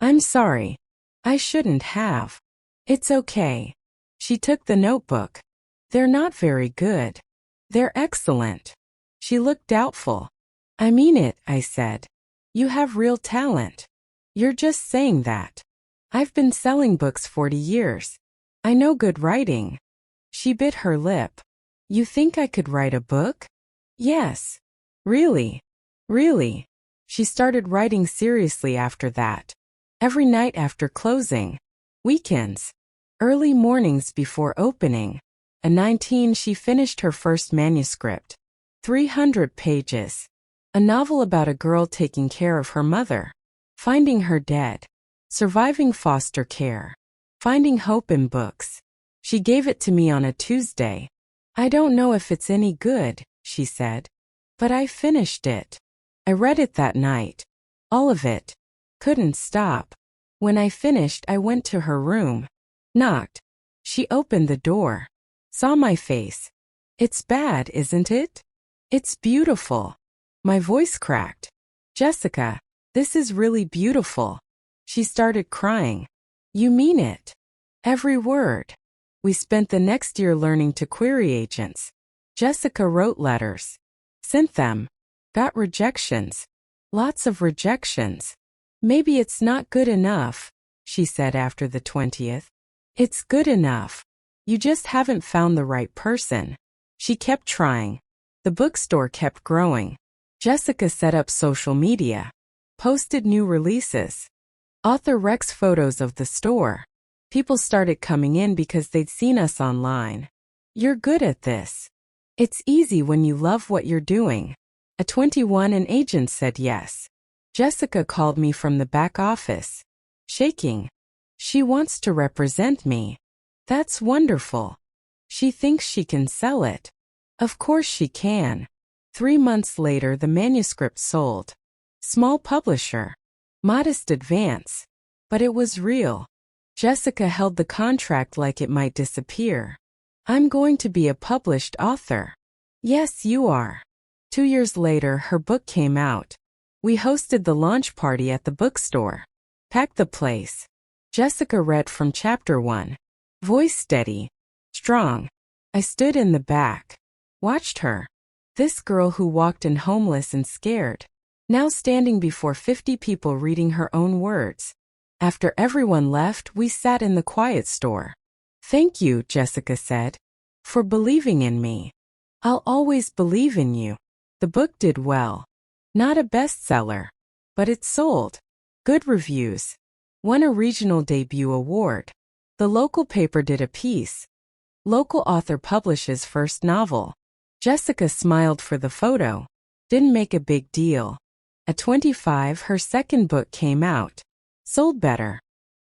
I'm sorry. I shouldn't have. It's okay. She took the notebook. They're not very good. They're excellent. She looked doubtful. I mean it, I said. You have real talent. You're just saying that. I've been selling books 40 years. I know good writing. She bit her lip. You think I could write a book? Yes. Really? Really? She started writing seriously after that. Every night after closing. Weekends. Early mornings before opening. At 19, she finished her first manuscript. 300 pages. A novel about a girl taking care of her mother. Finding her dead. Surviving foster care. Finding hope in books. She gave it to me on a Tuesday. I don't know if it's any good, she said. But I finished it. I read it that night. All of it. Couldn't stop. When I finished, I went to her room. Knocked. She opened the door. Saw my face. It's bad, isn't it? It's beautiful. My voice cracked. Jessica, this is really beautiful. She started crying. You mean it? Every word. We spent the next year learning to query agents. Jessica wrote letters. Sent them. Got rejections. Lots of rejections. Maybe it's not good enough, she said after the 20th. It's good enough. You just haven't found the right person. She kept trying. The bookstore kept growing. Jessica set up social media. Posted new releases. Author Rex photos of the store. People started coming in because they'd seen us online. You're good at this. It's easy when you love what you're doing. At 21, an agent said yes. Jessica called me from the back office. Shaking. She wants to represent me. That's wonderful. She thinks she can sell it. Of course she can. 3 months later, the manuscript sold. Small publisher. Modest advance. But it was real. Jessica held the contract like it might disappear. I'm going to be a published author. Yes, you are. 2 years later, her book came out. We hosted the launch party at the bookstore. Packed the place. Jessica read from chapter 1. Voice steady. Strong. I stood in the back. Watched her. This girl who walked in homeless and scared. Now standing before 50 people reading her own words. After everyone left, we sat in the quiet store. Thank you, Jessica said, for believing in me. I'll always believe in you. The book did well. Not a bestseller. But it sold. Good reviews. Won a regional debut award. The local paper did a piece. Local author publishes first novel. Jessica smiled for the photo. Didn't make a big deal. At 25, her second book came out. Sold better.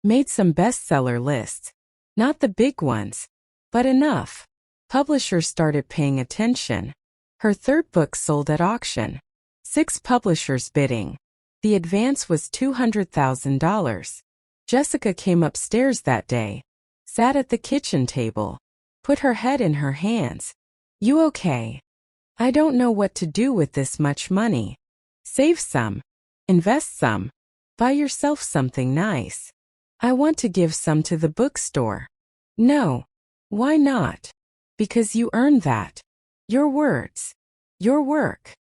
Made some bestseller lists. Not the big ones. But enough. Publishers started paying attention. Her third book sold at auction. 6 publishers bidding. The advance was $200,000. Jessica came upstairs that day. Sat at the kitchen table. Put her head in her hands. You okay? I don't know what to do with this much money. Save some. Invest some. Buy yourself something nice. I want to give some to the bookstore. No. Why not? Because you earned that. Your words. Your work.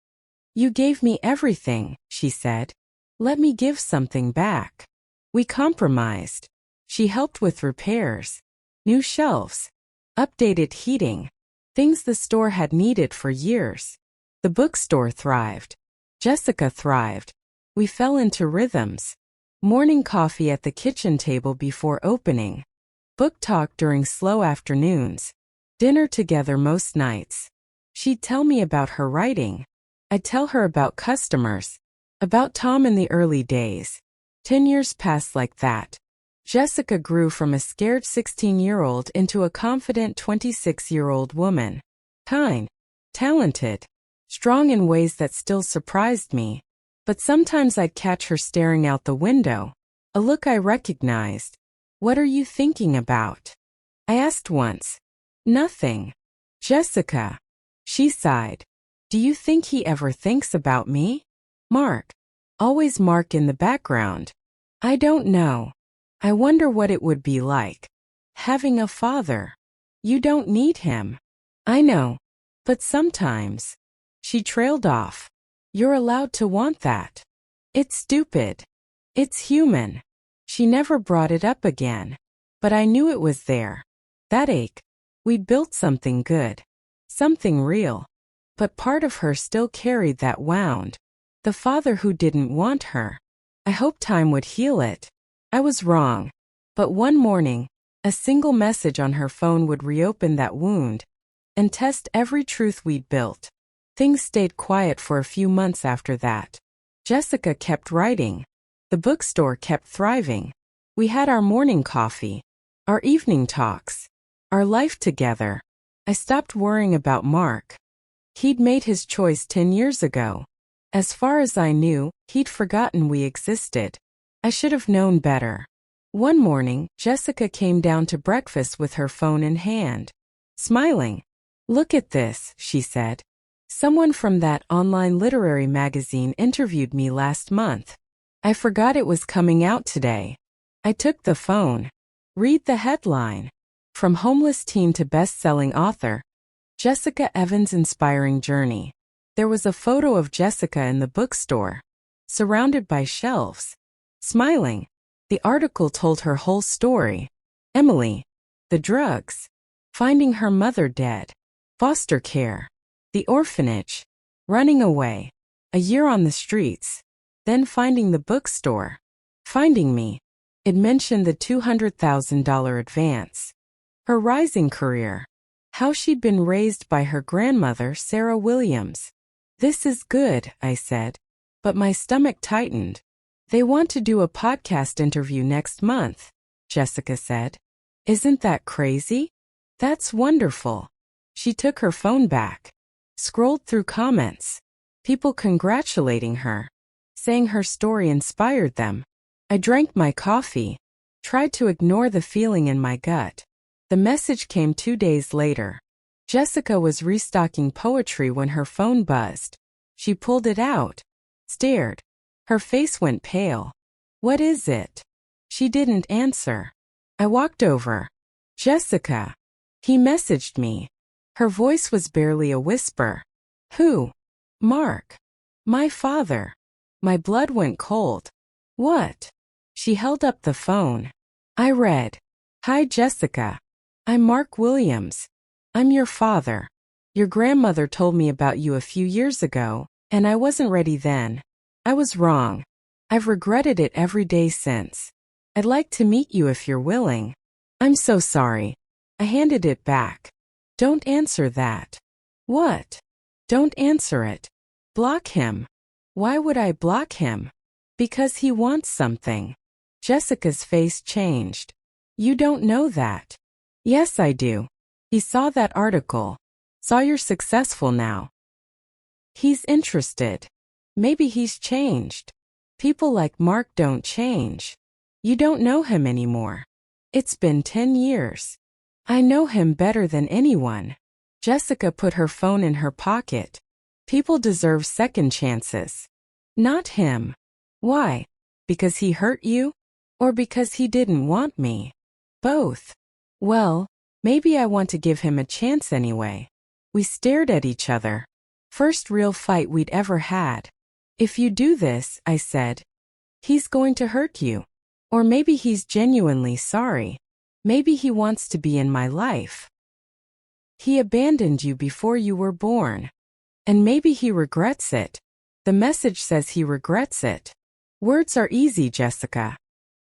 You gave me everything, she said. Let me give something back. We compromised. She helped with repairs. New shelves. Updated heating. Things the store had needed for years. The bookstore thrived. Jessica thrived. We fell into rhythms. Morning coffee at the kitchen table before opening. Book talk during slow afternoons. Dinner together most nights. She'd tell me about her writing. I'd tell her about customers. About Tom in the early days. 10 years passed like that. Jessica grew from a scared 16-year-old into a confident 26-year-old woman. Kind. Talented. Strong in ways that still surprised me. But sometimes I'd catch her staring out the window. A look I recognized. What are you thinking about? I asked once. Nothing. Jessica. She sighed. Do you think he ever thinks about me? Mark. Always Mark in the background. I don't know. I wonder what it would be like. Having a father. You don't need him. I know. But sometimes. She trailed off. You're allowed to want that. It's stupid. It's human. She never brought it up again. But I knew it was there. That ache. We'd built something good. Something real. But part of her still carried that wound. The father who didn't want her. I hoped time would heal it. I was wrong. But one morning, a single message on her phone would reopen that wound and test every truth we'd built. Things stayed quiet for a few months after that. Jessica kept writing. The bookstore kept thriving. We had our morning coffee, our evening talks, our life together. I stopped worrying about Mark. He'd made his choice 10 years ago. As far as I knew, he'd forgotten we existed. I should have known better. One morning, Jessica came down to breakfast with her phone in hand. Smiling. "Look at this," she said. "Someone from that online literary magazine interviewed me last month. I forgot it was coming out today." I took the phone. Read the headline. From homeless teen to best-selling author. Jessica Evans' inspiring journey. There was a photo of Jessica in the bookstore, surrounded by shelves. Smiling. The article told her whole story. Emily. The drugs. Finding her mother dead. Foster care. The orphanage. Running away. A year on the streets. Then finding the bookstore. Finding me. It mentioned the $200,000 advance. Her rising career. How she'd been raised by her grandmother, Sarah Williams. "This is good," I said. But my stomach tightened. "They want to do a podcast interview next month," Jessica said. "Isn't that crazy?" "That's wonderful." She took her phone back. Scrolled through comments. People congratulating her. Saying her story inspired them. I drank my coffee. Tried to ignore the feeling in my gut. The message came 2 days later. Jessica was restocking poetry when her phone buzzed. She pulled it out. Stared. Her face went pale. "What is it?" She didn't answer. I walked over. "Jessica." He messaged me. Her voice was barely a whisper. "Who?" "Mark." "My father." My blood went cold. "What?" She held up the phone. I read. "Hi, Jessica. I'm Mark Williams. I'm your father. Your grandmother told me about you a few years ago, and I wasn't ready then. I was wrong. I've regretted it every day since. I'd like to meet you if you're willing." "I'm so sorry." I handed it back. "Don't answer that." "What?" "Don't answer it. Block him." "Why would I block him?" "Because he wants something." Jessica's face changed. "You don't know that." "Yes, I do. He saw that article. Saw you're successful now. He's interested. Maybe he's changed. People like Mark don't change. You don't know him anymore. It's been 10 years. I know him better than anyone." Jessica put her phone in her pocket. "People deserve second chances." "Not him." "Why? Because he hurt you? Or because he didn't want me?" "Both." "Well, maybe I want to give him a chance anyway." We stared at each other. First real fight we'd ever had. "If you do this," I said, "he's going to hurt you. Or maybe he's genuinely sorry. Maybe he wants to be in my life. He abandoned you before you were born. And maybe he regrets it. The message says he regrets it." Words are easy, Jessica.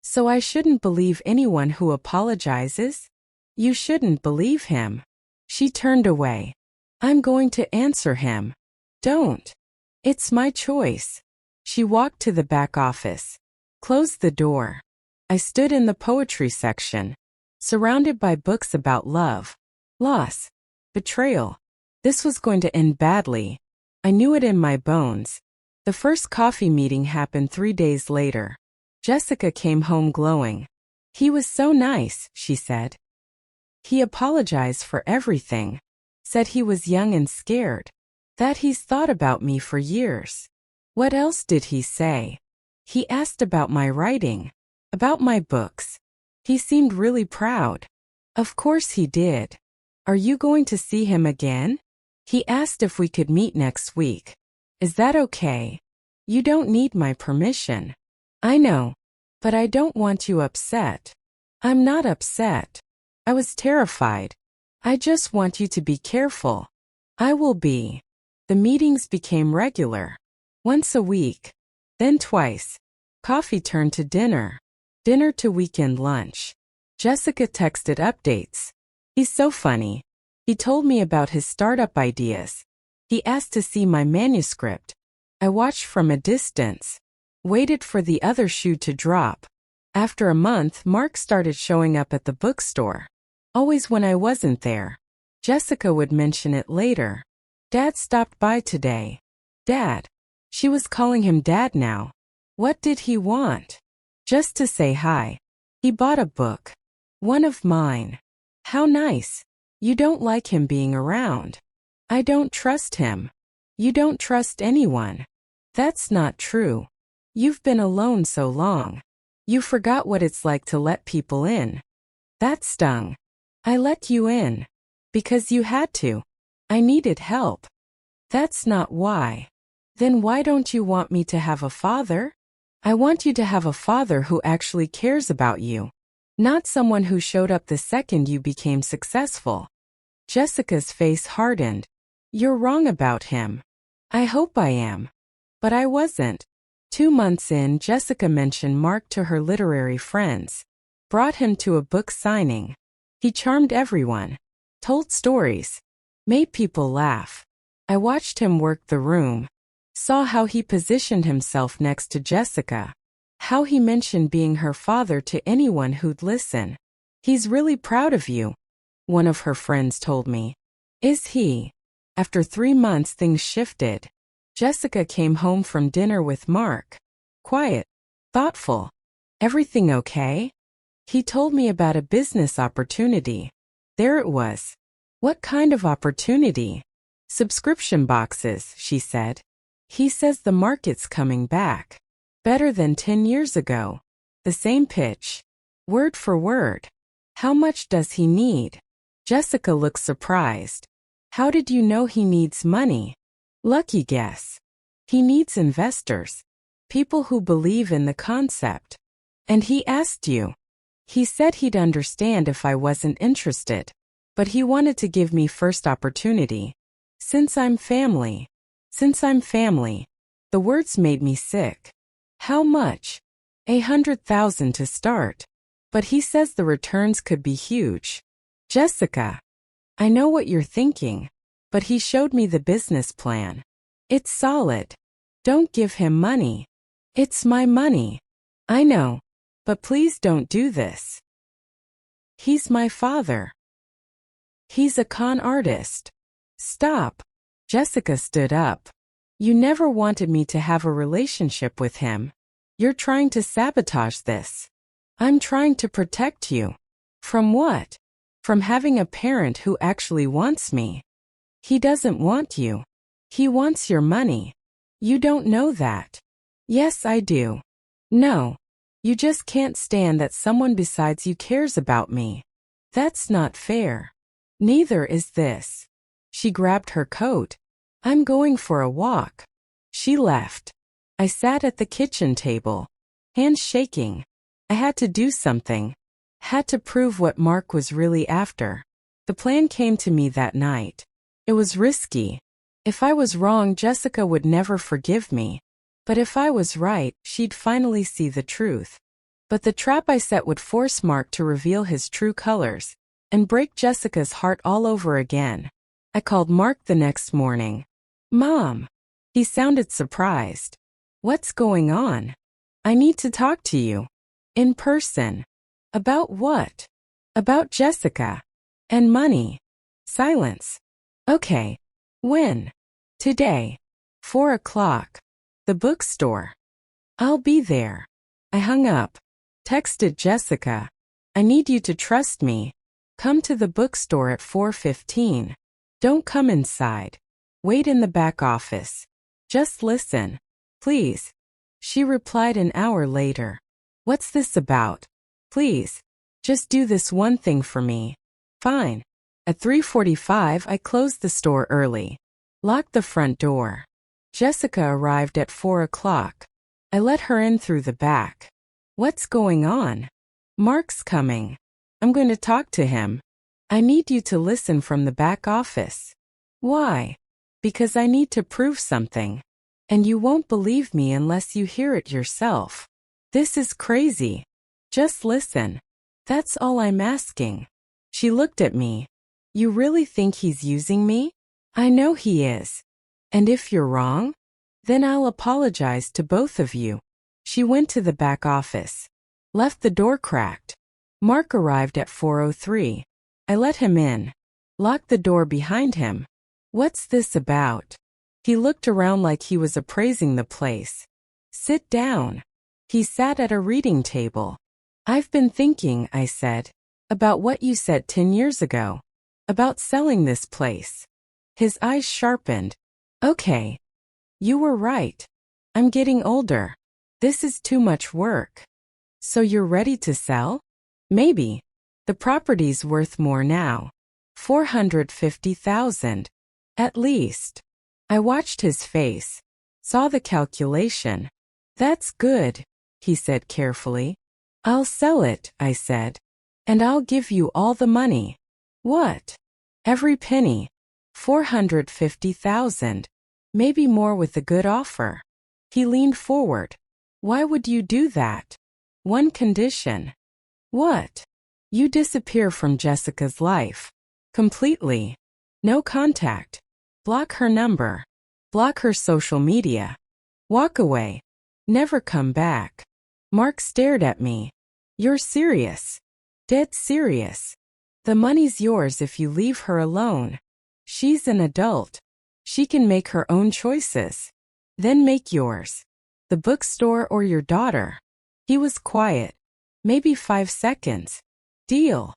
"So I shouldn't believe anyone who apologizes?" "You shouldn't believe him." She turned away. "I'm going to answer him." "Don't. It's my choice." She walked to the back office. Closed the door. I stood in the poetry section, surrounded by books about love, loss, betrayal. This was going to end badly. I knew it in my bones. The first coffee meeting happened 3 days later. Jessica came home glowing. "He was so nice," she said. "He apologized for everything. Said he was young and scared. That he's thought about me for years." "What else did he say?" "He asked about my writing. About my books. He seemed really proud." "Of course he did. Are you going to see him again?" "He asked if we could meet next week. Is that okay?" "You don't need my permission." "I know. But I don't want you upset. I'm not upset. I was terrified. I just want you to be careful. I will be. The meetings became regular. Once a week. Then twice. Coffee turned to dinner. Dinner to weekend lunch. Jessica texted updates. He's so funny. He told me about his startup ideas. He asked to see my manuscript. I watched from a distance. Waited for the other shoe to drop. After a month, Mark started showing up at the bookstore. Always when I wasn't there. Jessica would mention it later. Dad stopped by today. Dad. She was calling him Dad now. What did he want? Just to say hi. He bought a book. One of mine. How nice. You don't like him being around. I don't trust him. You don't trust anyone. That's not true. You've been alone so long. You forgot what it's like to let people in. That stung. I let you in. Because you had to. I needed help. That's not why. Then why don't you want me to have a father? I want you to have a father who actually cares about you. Not someone who showed up the second you became successful. Jessica's face hardened. You're wrong about him. I hope I am. But I wasn't. 2 months in, Jessica mentioned Mark to her literary friends. Brought him to a book signing. He charmed everyone. Told stories. Made people laugh. I watched him work the room. Saw how he positioned himself next to Jessica. How he mentioned being her father to anyone who'd listen. He's really proud of you, one of her friends told me. Is he? After 3 months, things shifted. Jessica came home from dinner with Mark. Quiet. Thoughtful. Everything okay? He told me about a business opportunity. There it was. What kind of opportunity? Subscription boxes, she said. He says the market's coming back. Better than 10 years ago. The same pitch. Word for word. How much does he need? Jessica looked surprised. How did you know he needs money? Lucky guess. He needs investors. People who believe in the concept. And he asked you. He said he'd understand if I wasn't interested. But he wanted to give me first opportunity. Since I'm family. The words made me sick. How much? 100,000 to start. But he says the returns could be huge. Jessica. I know what you're thinking. But he showed me the business plan. It's solid. Don't give him money. It's my money. I know. But please don't do this. He's my father. He's a con artist. Stop. Jessica stood up. You never wanted me to have a relationship with him. You're trying to sabotage this. I'm trying to protect you. From what? From having a parent who actually wants me. He doesn't want you. He wants your money. You don't know that. Yes, I do. No. You just can't stand that someone besides you cares about me. That's not fair. Neither is this. She grabbed her coat. I'm going for a walk. She left. I sat at the kitchen table. Hands shaking. I had to do something. Had to prove what Mark was really after. The plan came to me that night. It was risky. If I was wrong, Jessica would never forgive me. But if I was right, she'd finally see the truth. But the trap I set would force Mark to reveal his true colors and break Jessica's heart all over again. I called Mark the next morning. Mom. He sounded surprised. What's going on? I need to talk to you. In person. About what? About Jessica. And money. Silence. Okay. When? Today. 4 o'clock. The bookstore. I'll be there. I hung up. Texted Jessica. I need you to trust me. Come to the bookstore at 4:15. Don't come inside. Wait in the back office. Just listen. Please. She replied an hour later. What's this about? Please. Just do this one thing for me. Fine. At 3:45 I closed the store early. Locked the front door. Jessica arrived at 4 o'clock. I let her in through the back. What's going on? Mark's coming. I'm going to talk to him. I need you to listen from the back office. Why? Because I need to prove something. And you won't believe me unless you hear it yourself. This is crazy. Just listen. That's all I'm asking. She looked at me. You really think he's using me? I know he is. And if you're wrong, then I'll apologize to both of you. She went to the back office. Left the door cracked. Mark arrived at 4:03. I let him in. Locked the door behind him. What's this about? He looked around like he was appraising the place. Sit down. He sat at a reading table. I've been thinking, I said, about what you said 10 years ago. About selling this place. His eyes sharpened. Okay. You were right. I'm getting older. This is too much work. So you're ready to sell? Maybe. The property's worth more now. $450,000. At least. I watched his face. Saw the calculation. That's good, he said carefully. I'll sell it, I said. And I'll give you all the money. What? Every penny. $450,000. Maybe more with a good offer. He leaned forward. Why would you do that? One condition. What? You disappear from Jessica's life. Completely. No contact. Block her number. Block her social media. Walk away. Never come back. Mark stared at me. You're serious. Dead serious. The money's yours if you leave her alone. She's an adult. She can make her own choices. Then make yours. The bookstore or your daughter. He was quiet. Maybe 5 seconds. Deal.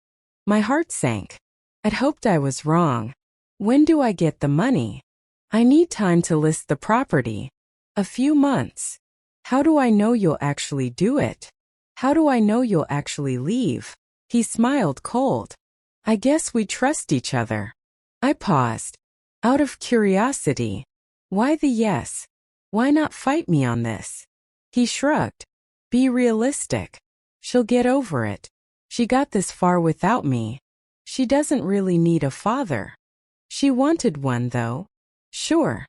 My heart sank. I'd hoped I was wrong. When do I get the money? I need time to list the property. A few months. How do I know you'll actually do it? How do I know you'll actually leave? He smiled cold. I guess we trust each other. I paused. Out of curiosity. Why the yes? Why not fight me on this? He shrugged. Be realistic. She'll get over it. She got this far without me. She doesn't really need a father. She wanted one, though. Sure.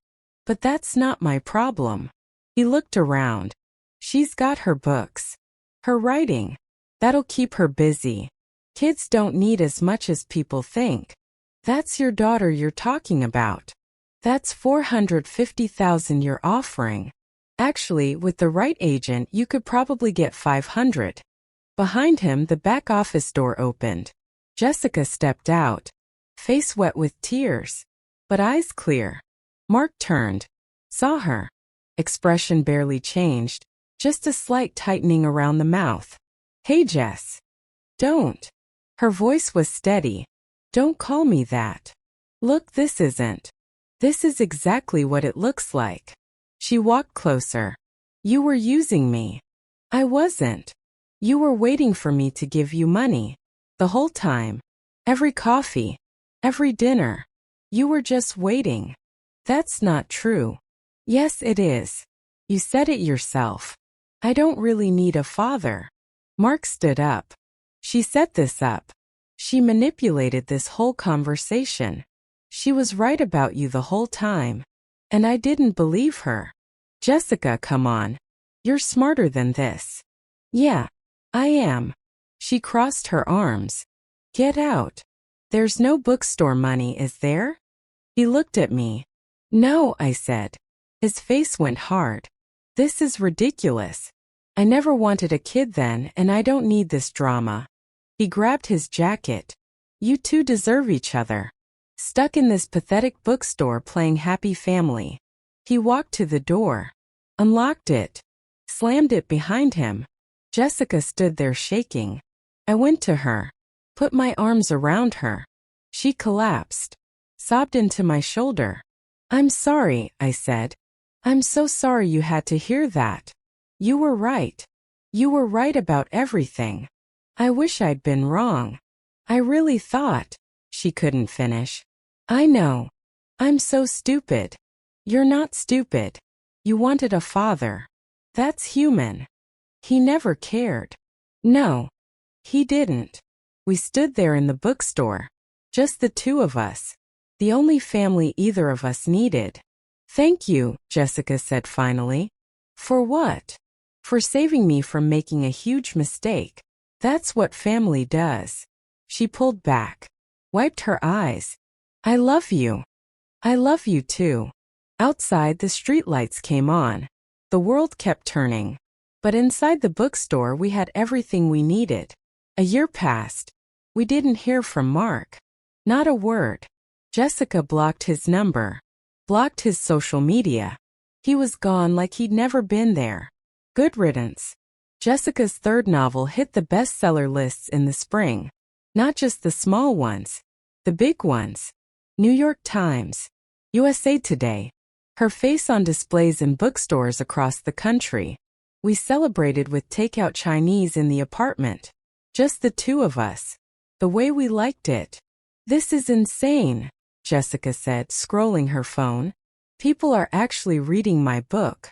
But that's not my problem. He looked around. She's got her books. Her writing. That'll keep her busy. Kids don't need as much as people think. That's your daughter you're talking about. That's $450,000 you're offering. Actually, with the right agent, you could probably get $500. Behind him, the back office door opened. Jessica stepped out, face wet with tears, but eyes clear. Mark turned, saw her. Expression barely changed, just a slight tightening around the mouth. Hey, Jess. Don't. Her voice was steady. Don't call me that. Look, this isn't. This is exactly what it looks like. She walked closer. You were using me. I wasn't. You were waiting for me to give you money. The whole time. Every coffee. Every dinner. You were just waiting. That's not true. Yes, it is. You said it yourself. I don't really need a father. Mark stood up. She set this up. She manipulated this whole conversation. She was right about you the whole time. And I didn't believe her. Jessica, come on. You're smarter than this. Yeah, I am. She crossed her arms. Get out. There's no bookstore money, is there? He looked at me. No, I said. His face went hard. This is ridiculous. I never wanted a kid then, and I don't need this drama. He grabbed his jacket. You two deserve each other. Stuck in this pathetic bookstore playing happy family. He walked to the door. Unlocked it. Slammed it behind him. Jessica stood there shaking. I went to her. Put my arms around her. She collapsed. Sobbed into my shoulder. I'm sorry, I said. I'm so sorry you had to hear that. You were right. You were right about everything. I wish I'd been wrong. I really thought. She couldn't finish. I know. I'm so stupid. You're not stupid. You wanted a father. That's human. He never cared. No, he didn't. We stood there in the bookstore. Just the two of us. The only family either of us needed. Thank you, Jessica said finally. For what? For saving me from making a huge mistake. That's what family does. She pulled back, wiped her eyes. I love you. I love you too. Outside, the streetlights came on. The world kept turning. But inside the bookstore, we had everything we needed. A year passed. We didn't hear from Mark. Not a word. Jessica blocked his number. Blocked his social media. He was gone like he'd never been there. Good riddance. Jessica's third novel hit the bestseller lists in the spring. Not just the small ones. The big ones. New York Times. USA Today. Her face on displays in bookstores across the country. We celebrated with takeout Chinese in the apartment. Just the two of us. The way we liked it. This is insane, Jessica said, scrolling her phone. People are actually reading my book.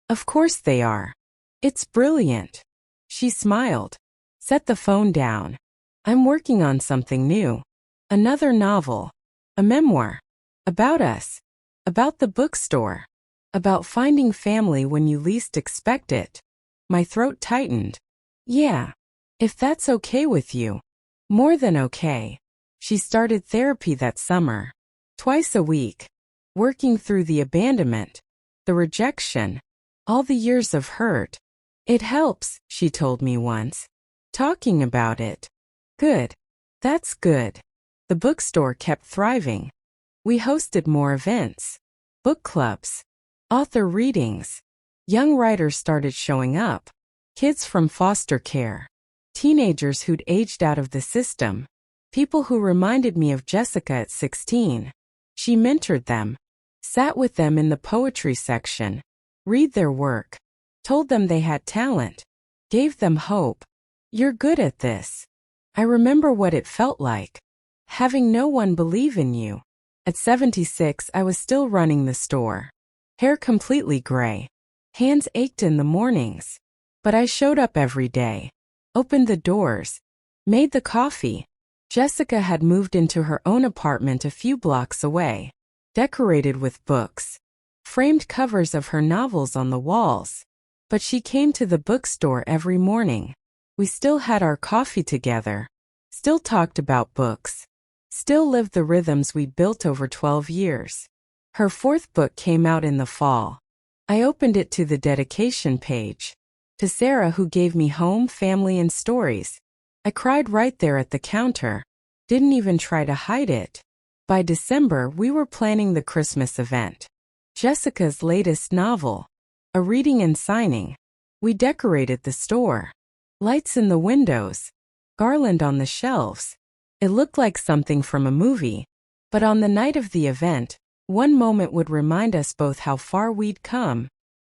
Of course they are. It's brilliant. She smiled. Set the phone down. I'm working on something new. Another novel. A memoir. About us. About the bookstore. About finding family when you least expect it. My throat tightened. Yeah. If that's okay with you. More than okay. She started therapy that summer. Twice a week. Working through the abandonment. The rejection. All the years of hurt. It helps, she told me once. Talking about it. Good. That's good. The bookstore kept thriving. We hosted more events. Book clubs. Author readings. Young writers started showing up. Kids from foster care. Teenagers who'd aged out of the system. People who reminded me of Jessica at 16. She mentored them. Sat with them in the poetry section. Read their work. Told them they had talent. Gave them hope. You're good at this. I remember what it felt like. Having no one believe in you. At 76, I was still running the store. Hair completely gray. Hands ached in the mornings. But I showed up every day. Opened the doors. Made the coffee. Jessica had moved into her own apartment a few blocks away. Decorated with books. Framed covers of her novels on the walls. But she came to the bookstore every morning. We still had our coffee together. Still talked about books. Still lived the rhythms we'd built over 12 years. Her fourth book came out in the fall. I opened it to the dedication page. To Sarah, who gave me home, family, and stories. I cried right there at the counter. Didn't even try to hide it. By December, we were planning the Christmas event. Jessica's latest novel. A reading and signing. We decorated the store. Lights in the windows. Garland on the shelves. It looked like something from a movie. But on the night of the event, one moment would remind us both how far we'd come.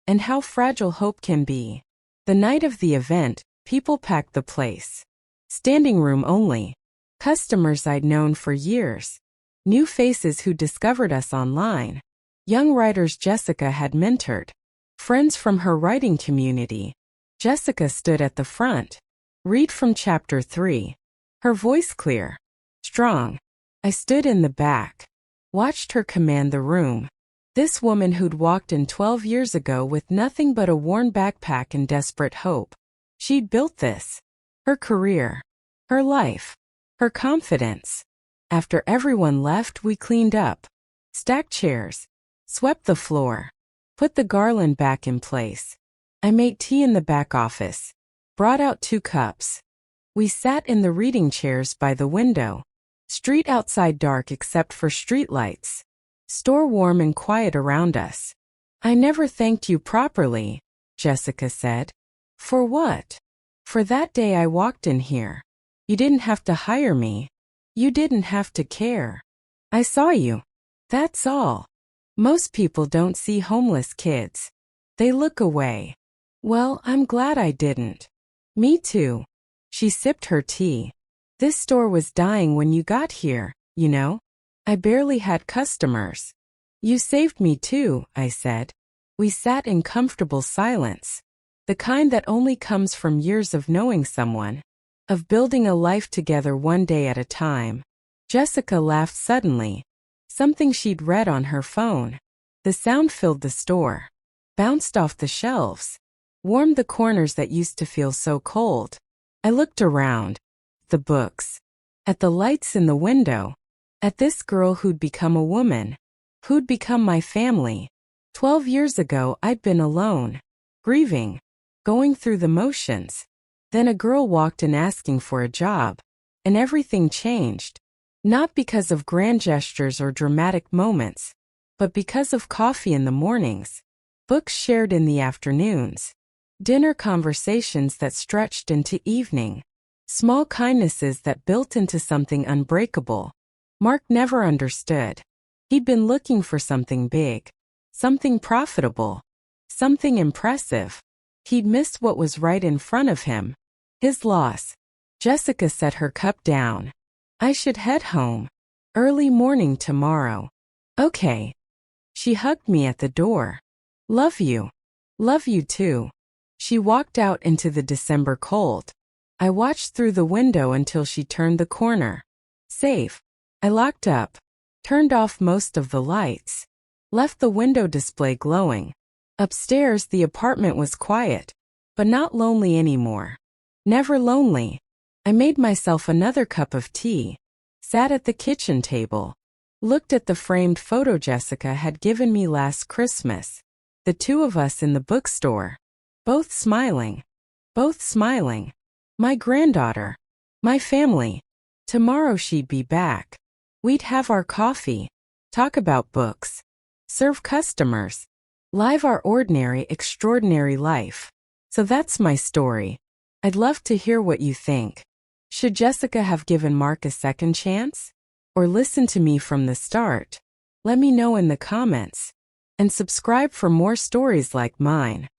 And how fragile hope can be. The night of the event, people packed the place. Standing room only. Customers I'd known for years. New faces who discovered us online. Young writers Jessica had mentored. Friends from her writing community. Jessica stood at the front. Read from chapter 3. Her voice clear. Strong. I stood in the back. Watched her command the room. This woman who'd walked in 12 years ago with nothing but a worn backpack and desperate hope. She'd built this. Her career. Her life. Her confidence. After everyone left, we cleaned up. Stacked chairs. Swept the floor. Put the garland back in place. I made tea in the back office. Brought out 2 cups. We sat in the reading chairs by the window. Street outside dark except for streetlights. Store warm and quiet around us. I never thanked you properly, Jessica said. For what? For that day I walked in here. You didn't have to hire me. You didn't have to care. I saw you. That's all. Most people don't see homeless kids. They look away. Well, I'm glad I didn't. Me too. She sipped her tea. This store was dying when you got here, you know? I barely had customers. You saved me too, I said. We sat in comfortable silence. The kind that only comes from years of knowing someone, of building a life together one day at a time. Jessica laughed suddenly. Something she'd read on her phone. The sound filled the store, bounced off the shelves, warmed the corners that used to feel so cold. I looked around. The books. At the lights in the window. At this girl who'd become a woman. Who'd become my family. 12 years ago I'd been alone. Grieving. Going through the motions. Then a girl walked in asking for a job. And everything changed. Not because of grand gestures or dramatic moments, but because of coffee in the mornings, books shared in the afternoons, dinner conversations that stretched into evening, small kindnesses that built into something unbreakable. Mark never understood. He'd been looking for something big, something profitable, something impressive. He'd missed what was right in front of him. His loss. Jessica set her cup down. I should head home. Early morning tomorrow. Okay. She hugged me at the door. Love you. Love you too. She walked out into the December cold. I watched through the window until she turned the corner. Safe. I locked up. Turned off most of the lights. Left the window display glowing. Upstairs the apartment was quiet, but not lonely anymore. Never lonely. I made myself another cup of tea, sat at the kitchen table, looked at the framed photo Jessica had given me last Christmas. The two of us in the bookstore. Both smiling. Both smiling. My granddaughter. My family. Tomorrow she'd be back. We'd have our coffee. Talk about books. Serve customers. Live our ordinary, extraordinary life. So that's my story. I'd love to hear what you think. Should Jessica have given Mark a second chance? Or listen to me from the start? Let me know in the comments. And subscribe for more stories like mine.